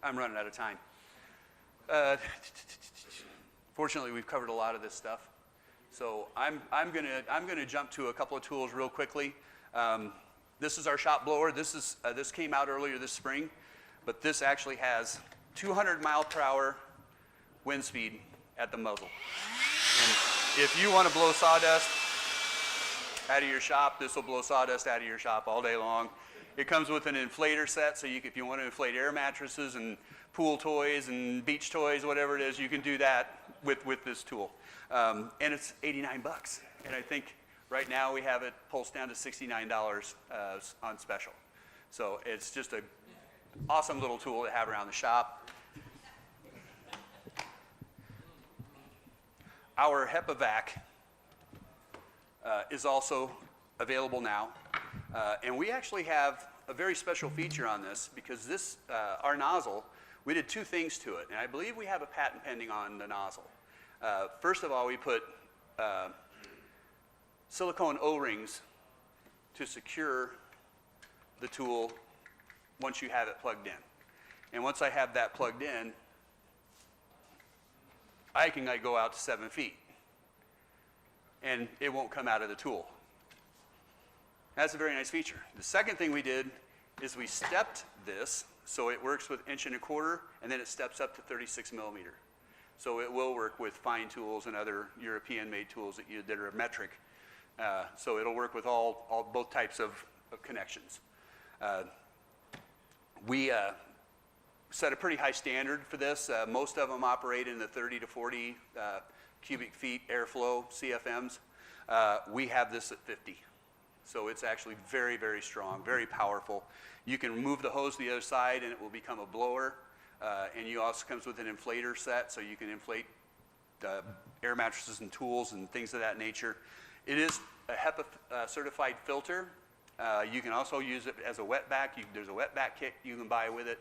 I'm running out of time. Fortunately, we've covered a lot of this stuff, so I'm gonna jump to a couple of tools real quickly. This is our shop blower. This came out earlier this spring, but this actually has 200 mile per hour wind speed at the muzzle. And if you want to blow sawdust out of your shop, this will blow sawdust out of your shop all day long. It comes with an inflator set, so if you want to inflate air mattresses and pool toys and beach toys, whatever it is, you can do that with this tool. And it's 89 bucks. And I think right now we have it pulsed down to $69 on special. So it's just an awesome little tool to have around the shop. Our HEPA vac is also available now. And we actually have a very special feature on this because this, our nozzle, we did 2 things to it. And I believe we have a patent pending on the nozzle. First of all, we put silicone O-rings to secure the tool once you have it plugged in. And once I have that plugged in, I can go out to 7 feet and it won't come out of the tool. That's a very nice feature. The second thing we did is we stepped this so it works with 1 1/4 and then it steps up to 36 millimeter. So it will work with fine tools and other European-made tools that are metric. So it'll work with both types of connections. We set a pretty high standard for this. Most of them operate in the 30 to 40 cubic feet airflow CFMs. We have this at 50. So it's actually very, very strong, very powerful. You can remove the hose to the other side and it will become a blower. And you also comes with an inflator set, so you can inflate air mattresses and tools and things of that nature. It is a HEPA certified filter. You can also use it as a wetback. There's a wetback kit you can buy with it.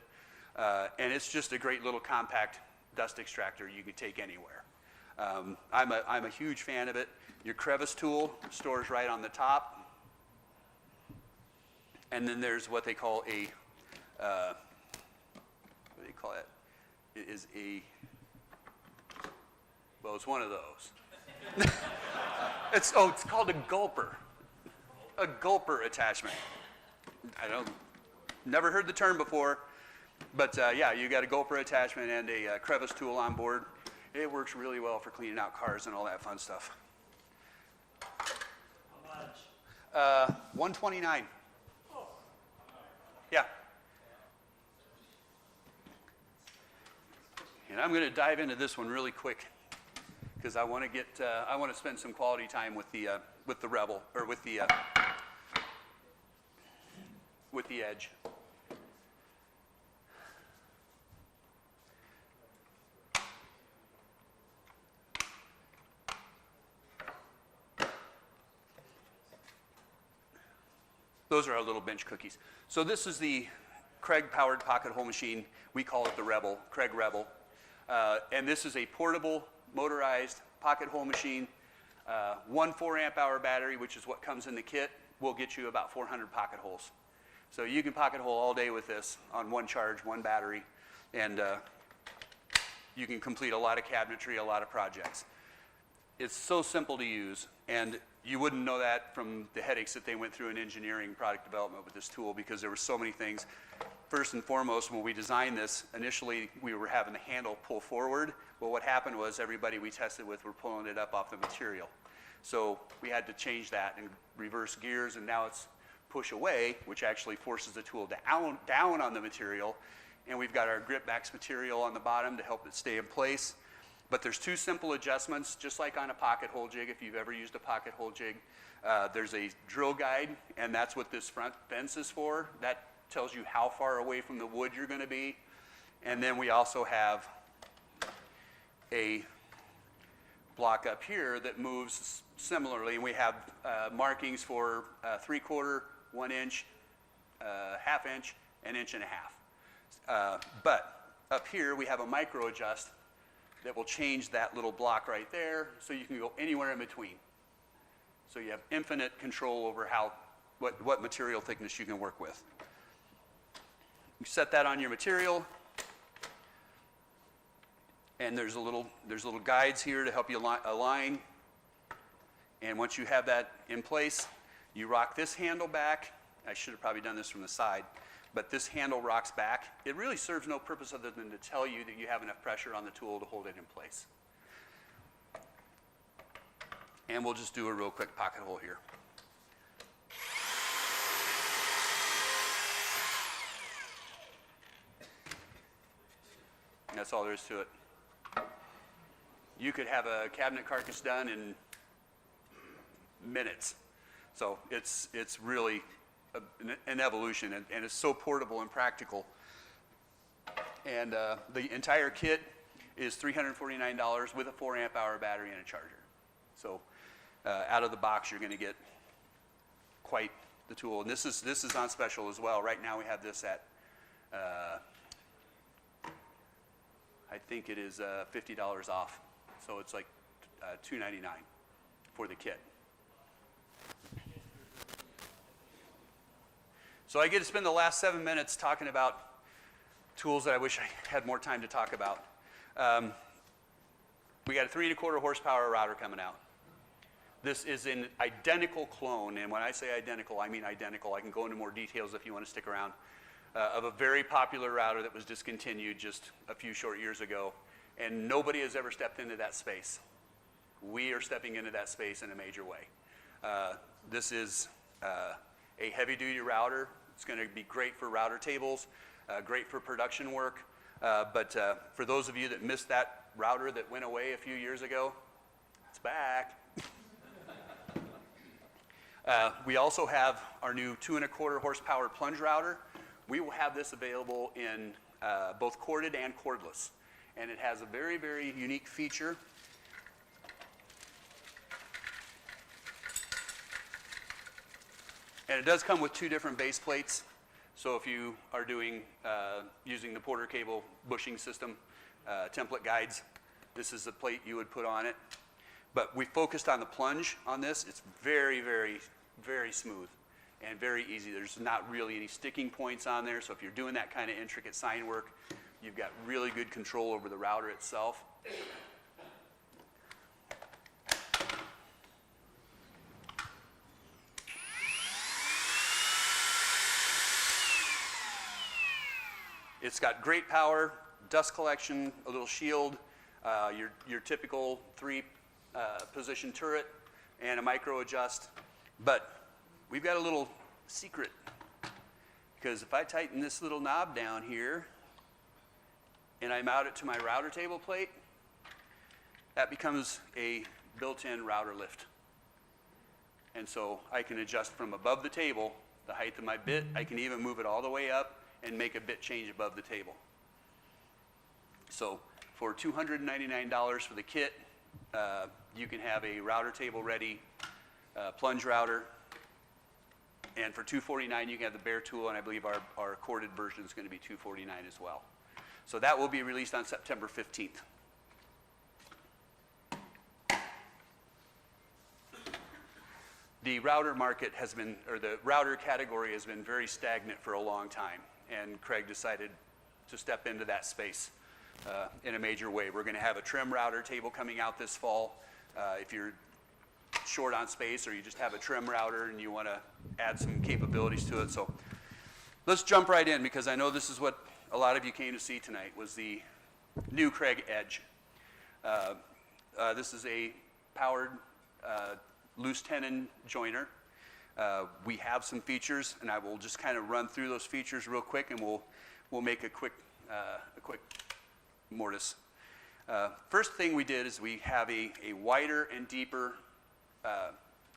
And it's just a great little compact dust extractor you can take anywhere. I'm a huge fan of it. Your crevice tool stores right on the top. And then there's what they call a, what do they call it? It is a, well, it's one of those. It's called a gulper. A gulper attachment. Never heard the term before, but yeah, you got a gulper attachment and a crevice tool on board. It works really well for cleaning out cars and all that fun stuff. 129. Yeah. And I'm going to dive into this one really quick because I want to spend some quality time with the Rebel, or with the Edge. Those are our little bench cookies. So this is the Kreg powered pocket hole machine. We call it the Rebel, Kreg Rebel. And this is a portable, motorized pocket hole machine. One 4-amp-hour battery, which is what comes in the kit, will get you about 400 pocket holes. So you can pocket hole all day with this on one charge, one battery, and you can complete a lot of cabinetry, a lot of projects. It's so simple to use, and you wouldn't know that from the headaches that they went through in engineering product development with this tool, because there were so many things. First and foremost, when we designed this, initially we were having the handle pull forward. Well, what happened was everybody we tested with were pulling it up off the material. So we had to change that and reverse gears, and now it's push away, which actually forces the tool down on the material. And we've got our grip max material on the bottom to help it stay in place. But there's two simple adjustments, just like on a pocket hole jig. If you've ever used a pocket hole jig, there's a drill guide, and that's what this front fence is for. That tells you how far away from the wood you're going to be. And then we also have a block up here that moves similarly, and we have markings for 3/4, 1 inch, 1/2 inch, 1.5 inches. But up here we have a micro adjust that will change that little block right there, so you can go anywhere in between. So you have infinite control over what material thickness you can work with. You set that on your material, and there's little guides here to help you align. And once you have that in place, you rock this handle back. I should have probably done this from the side, but this handle rocks back. It really serves no purpose other than to tell you that you have enough pressure on the tool to hold it in place. And we'll just do a real quick pocket hole here. And that's all there is to it. You could have a cabinet carcass done in minutes. So it's really an evolution, and it's so portable and practical. And the entire kit is $349 with a 4-amp-hour battery and a charger. So out of the box, you're going to get quite the tool. And this is on special as well. Right now we have this at I think it is $50 off. So it's like $299 for the kit. So I get to spend the last 7 minutes talking about tools that I wish I had more time to talk about. We got a 3¼ horsepower router coming out. This is an identical clone, and when I say identical, I mean identical. I can go into more details if you want to stick around. Of a very popular router that was discontinued just a few short years ago, and nobody has ever stepped into that space. We are stepping into that space in a major way. This is a heavy-duty router. It's going to be great for router tables, great for production work, but for those of you that missed that router that went away a few years ago, it's back. We also have our new 2¼ horsepower plunge router. We will have this available in both corded and cordless. And it has a very, very unique feature. And it does come with 2 different base plates. So if you are doing, using the Porter cable bushing system, template guides, this is the plate you would put on it. But we focused on the plunge on this. It's very, very, very smooth and very easy. There's not really any sticking points on there. So if you're doing that kind of intricate sign work, you've got really good control over the router itself. It's got great power, dust collection, a little shield, your typical 3 position turret, and a micro adjust. But we've got a little secret, because if I tighten this little knob down here and I mount it to my router table plate, that becomes a built-in router lift. And so I can adjust from above the table the height of my bit. I can even move it all the way up and make a bit change above the table. So for $299 for the kit, you can have a router table ready plunge router. And for $249, you can have the bare tool, and I believe our corded version is going to be $249 as well. So that will be released on September 15th. The router market has been, or the router category has been very stagnant for a long time, and Kreg decided to step into that space in a major way. We're going to have a trim router table coming out this fall. If you're short on space or you just have a trim router and you want to add some capabilities to it. So let's jump right in, because I know this is what a lot of you came to see tonight, was the new Kreg Edge. This is a powered loose tenon joiner. We have some features, and I will just kind of run through those features real quick, and we'll make a quick mortise. First thing we did is we have a wider and deeper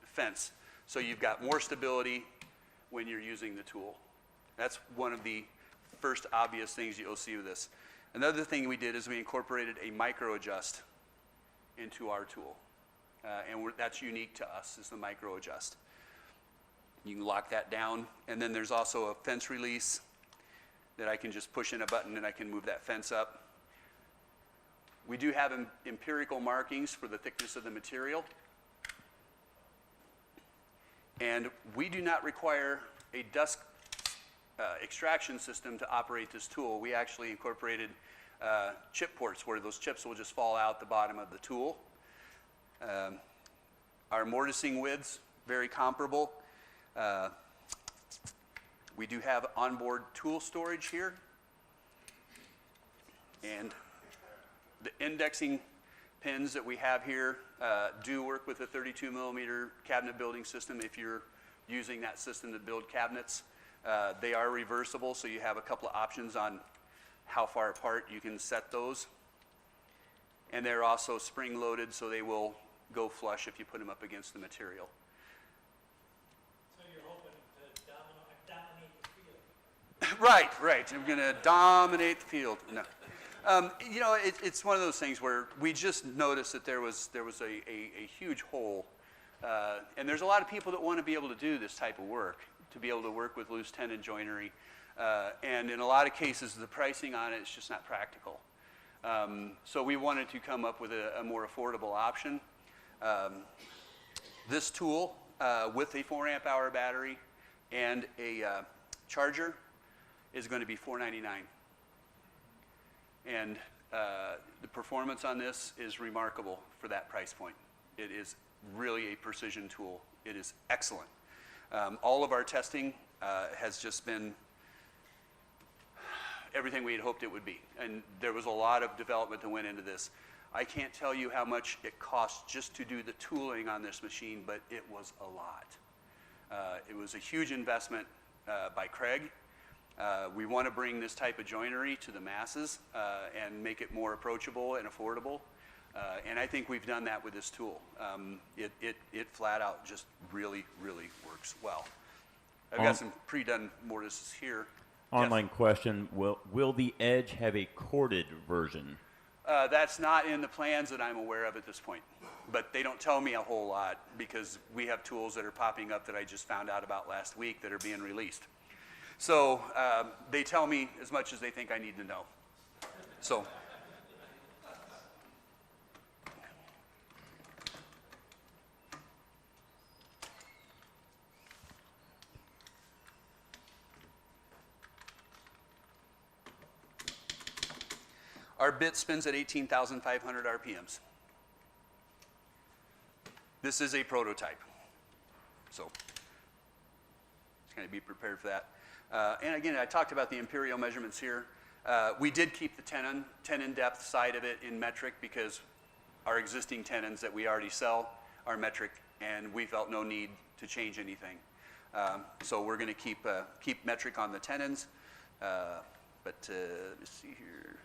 fence, so you've got more stability when you're using the tool. That's one of the first obvious things you'll see with this. Another thing we did is we incorporated a micro adjust into our tool, and that's unique to us, is the micro adjust. You can lock that down, and then there's also a fence release that I can just push in a button and I can move that fence up. We do have empirical markings for the thickness of the material. And we do not require a dust extraction system to operate this tool. We actually incorporated chip ports where those chips will just fall out the bottom of the tool. Our mortising widths, very comparable. We do have onboard tool storage here. And the indexing pins that we have here do work with a 32 millimeter cabinet building system if you're using that system to build cabinets. They are reversible, so you have a couple of options on how far apart you can set those. And they're also spring loaded, so they will go flush if you put them up against the material. So you're hoping to dominate the field? Right. I'm going to dominate the field. No. You know, it's one of those things where we just noticed that there was a huge hole, and there's a lot of people that want to be able to do this type of work, to be able to work with loose tenon joinery, and in a lot of cases the pricing on it is just not practical. So we wanted to come up with a more affordable option. This tool with a 4 amp hour battery and a charger is going to be $499. And the performance on this is remarkable for that price point. It is really a precision tool. It is excellent. All of our testing has just been everything we had hoped it would be. And there was a lot of development that went into this. I can't tell you how much it costs just to do the tooling on this machine, but it was a lot. It was a huge investment by Kreg. We want to bring this type of joinery to the masses and make it more approachable and affordable. And I think we've done that with this tool. It flat out just really, really works well. I've got some pre-done mortises here. Online question, will the Edge have a corded version? That's not in the plans that I'm aware of at this point. But they don't tell me a whole lot, because we have tools that are popping up that I just found out about last week that are being released. So they tell me as much as they think I need to know. So our bit spins at 18,500 RPMs. This is a prototype, so just kind of be prepared for that. And again, I talked about the imperial measurements here. We did keep the tenon depth side of it in metric, because our existing tenons that we already sell are metric, and we felt no need to change anything. So we're going to keep metric on the tenons, but let me see here.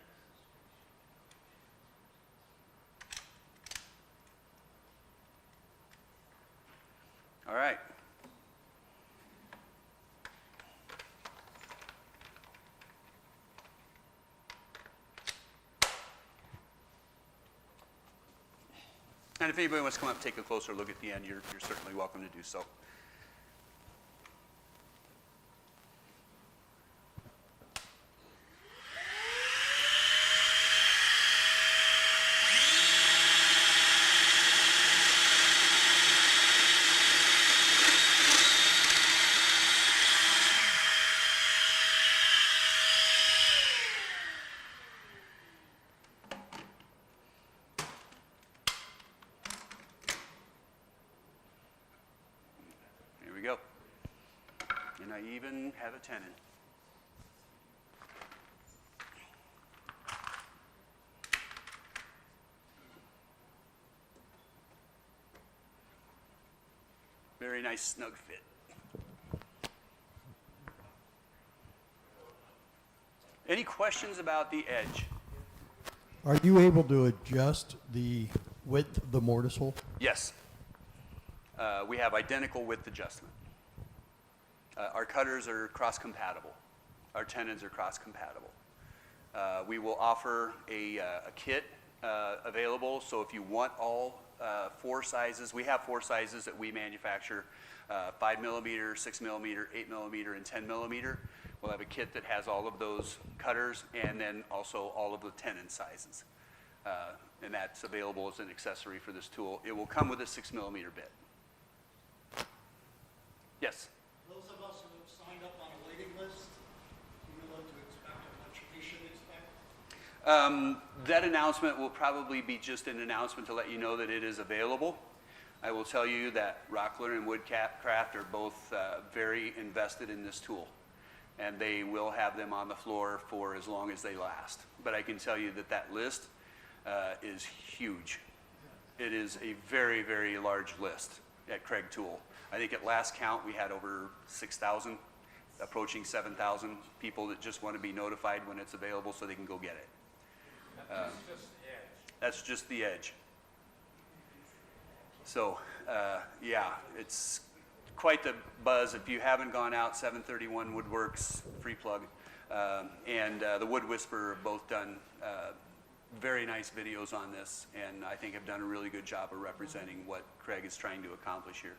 All right. And if anybody wants to come up and take a closer look at the end, you're certainly welcome to do so. Here we go. And I even have a tenon. Very nice snug fit. Any questions about the edge? Are you able to adjust the width of the mortise hole? Yes. We have identical width adjustment. Our cutters are cross-compatible. Our tenons are cross-compatible. We will offer a kit available, so if you want all 4 sizes, we have 4 sizes that we manufacture, 5 millimeter, 6 millimeter, 8 millimeter, and 10 millimeter. We'll have a kit that has all of those cutters and then also all of the tenon sizes. And that's available as an accessory for this tool. It will come with a 6 millimeter bit. Yes? Those of us who have signed up on a waiting list, do you know what to expect or what we should expect? That announcement will probably be just an announcement to let you know that it is available. I will tell you that Rockler and Woodcraft are both very invested in this tool, and they will have them on the floor for as long as they last. But I can tell you that that list is huge. It is a very, very large list at Kreg Tool. I think at last count we had over 6,000, approaching 7,000 people that just want to be notified when it's available so they can go get it. That's just the edge. So, yeah, it's quite the buzz. If you haven't gone out, 731 Woodworks, free plug, and the Wood Whisperer have both done very nice videos on this, and I think have done a really good job of representing what Kreg is trying to accomplish here.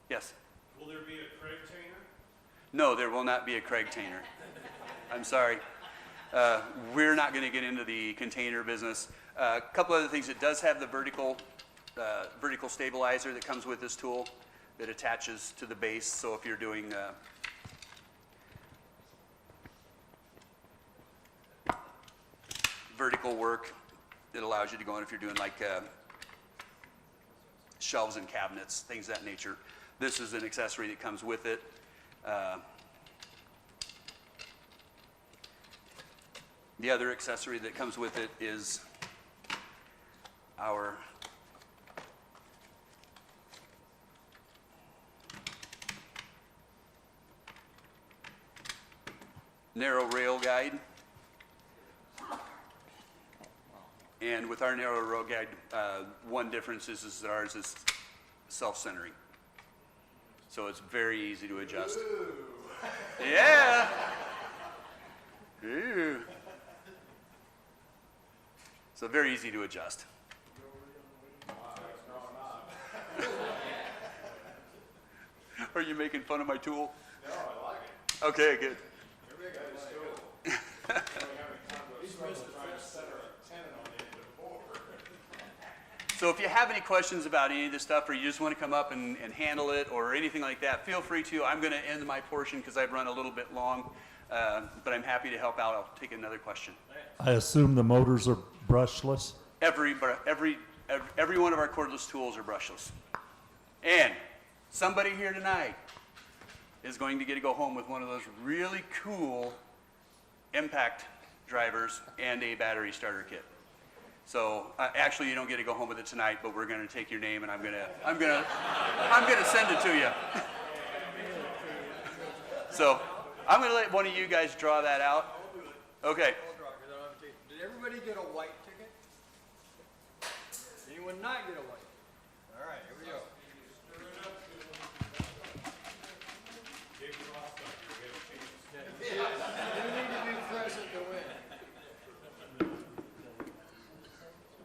Yes? Will there be a Kreg tainer? No, there will not be a Kreg tainer. I'm sorry. We're not going to get into the container business. A couple other things. It does have the vertical stabilizer that comes with this tool that attaches to the base. So if you're doing vertical work, it allows you to go in if you're doing like shelves and cabinets, things of that nature. This is an accessory that comes with it. The other accessory that comes with it is our narrow rail guide. And with our narrow rail guide, one difference is that ours is self-centering. So it's very easy to adjust. Ooh. Yeah. Ooh. So very easy to adjust. Are you making fun of my tool? No, I like it. Okay, good. So if you have any questions about any of this stuff, or you just want to come up and handle it or anything like that, feel free to. I'm going to end my portion because I've run a little bit long, but I'm happy to help out. I'll take another question. I assume the motors are brushless? Every one of our cordless tools are brushless. And somebody here tonight is going to get to go home with one of those really cool impact drivers and a battery starter kit. So actually, you don't get to go home with it tonight, but we're going to take your name and I'm going to send it to you. So I'm going to let one of you guys draw that out. Okay. Did everybody get a white ticket? Anyone not get a white? All right, here we go. You need to be present to win.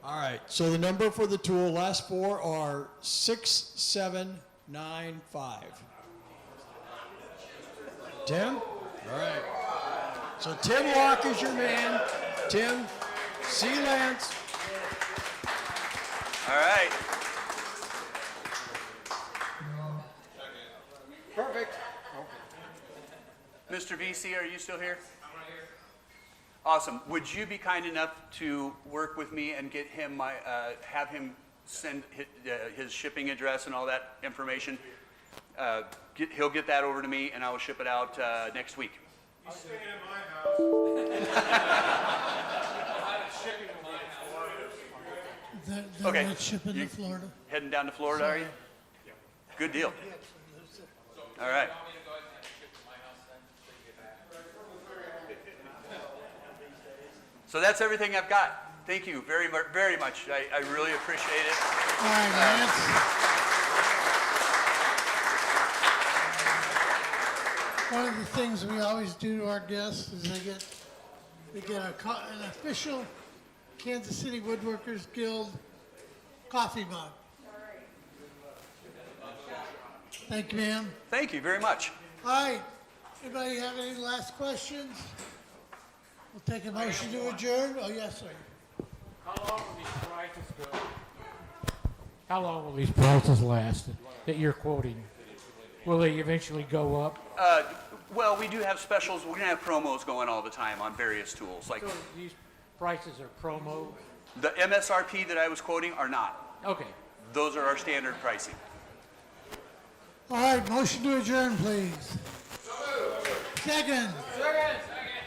All right, so the number for the tool, last four are 6795. Tim? All right. So Tim Walk is your man. Tim, C. Lance. All right. Perfect. Mr. VC, are you still here? I'm right here. Awesome. Would you be kind enough to work with me and get him have him send his shipping address and all that information? He'll get that over to me, and I will ship it out next week. He's staying at my house. They're not shipping to Florida. Heading down to Florida, are you? Good deal. All right. So that's everything I've got. Thank you very much. I really appreciate it. All right, Lance. One of the things we always do to our guests is they get an official Kansas City Woodworkers Guild coffee mug. Thank you, ma'am. Thank you very much. All right. Anybody have any last questions? We'll take a motion to adjourn. Oh, yes, sir. How long will these prices go? How long will these prices last that you're quoting? Will they eventually go up? Well, we do have specials. We're going to have promos going all the time on various tools. Like So these prices are promo? the MSRP that I was quoting are not. Okay. Those are our standard pricing. All right, motion to adjourn, please. Second.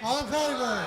All in favor?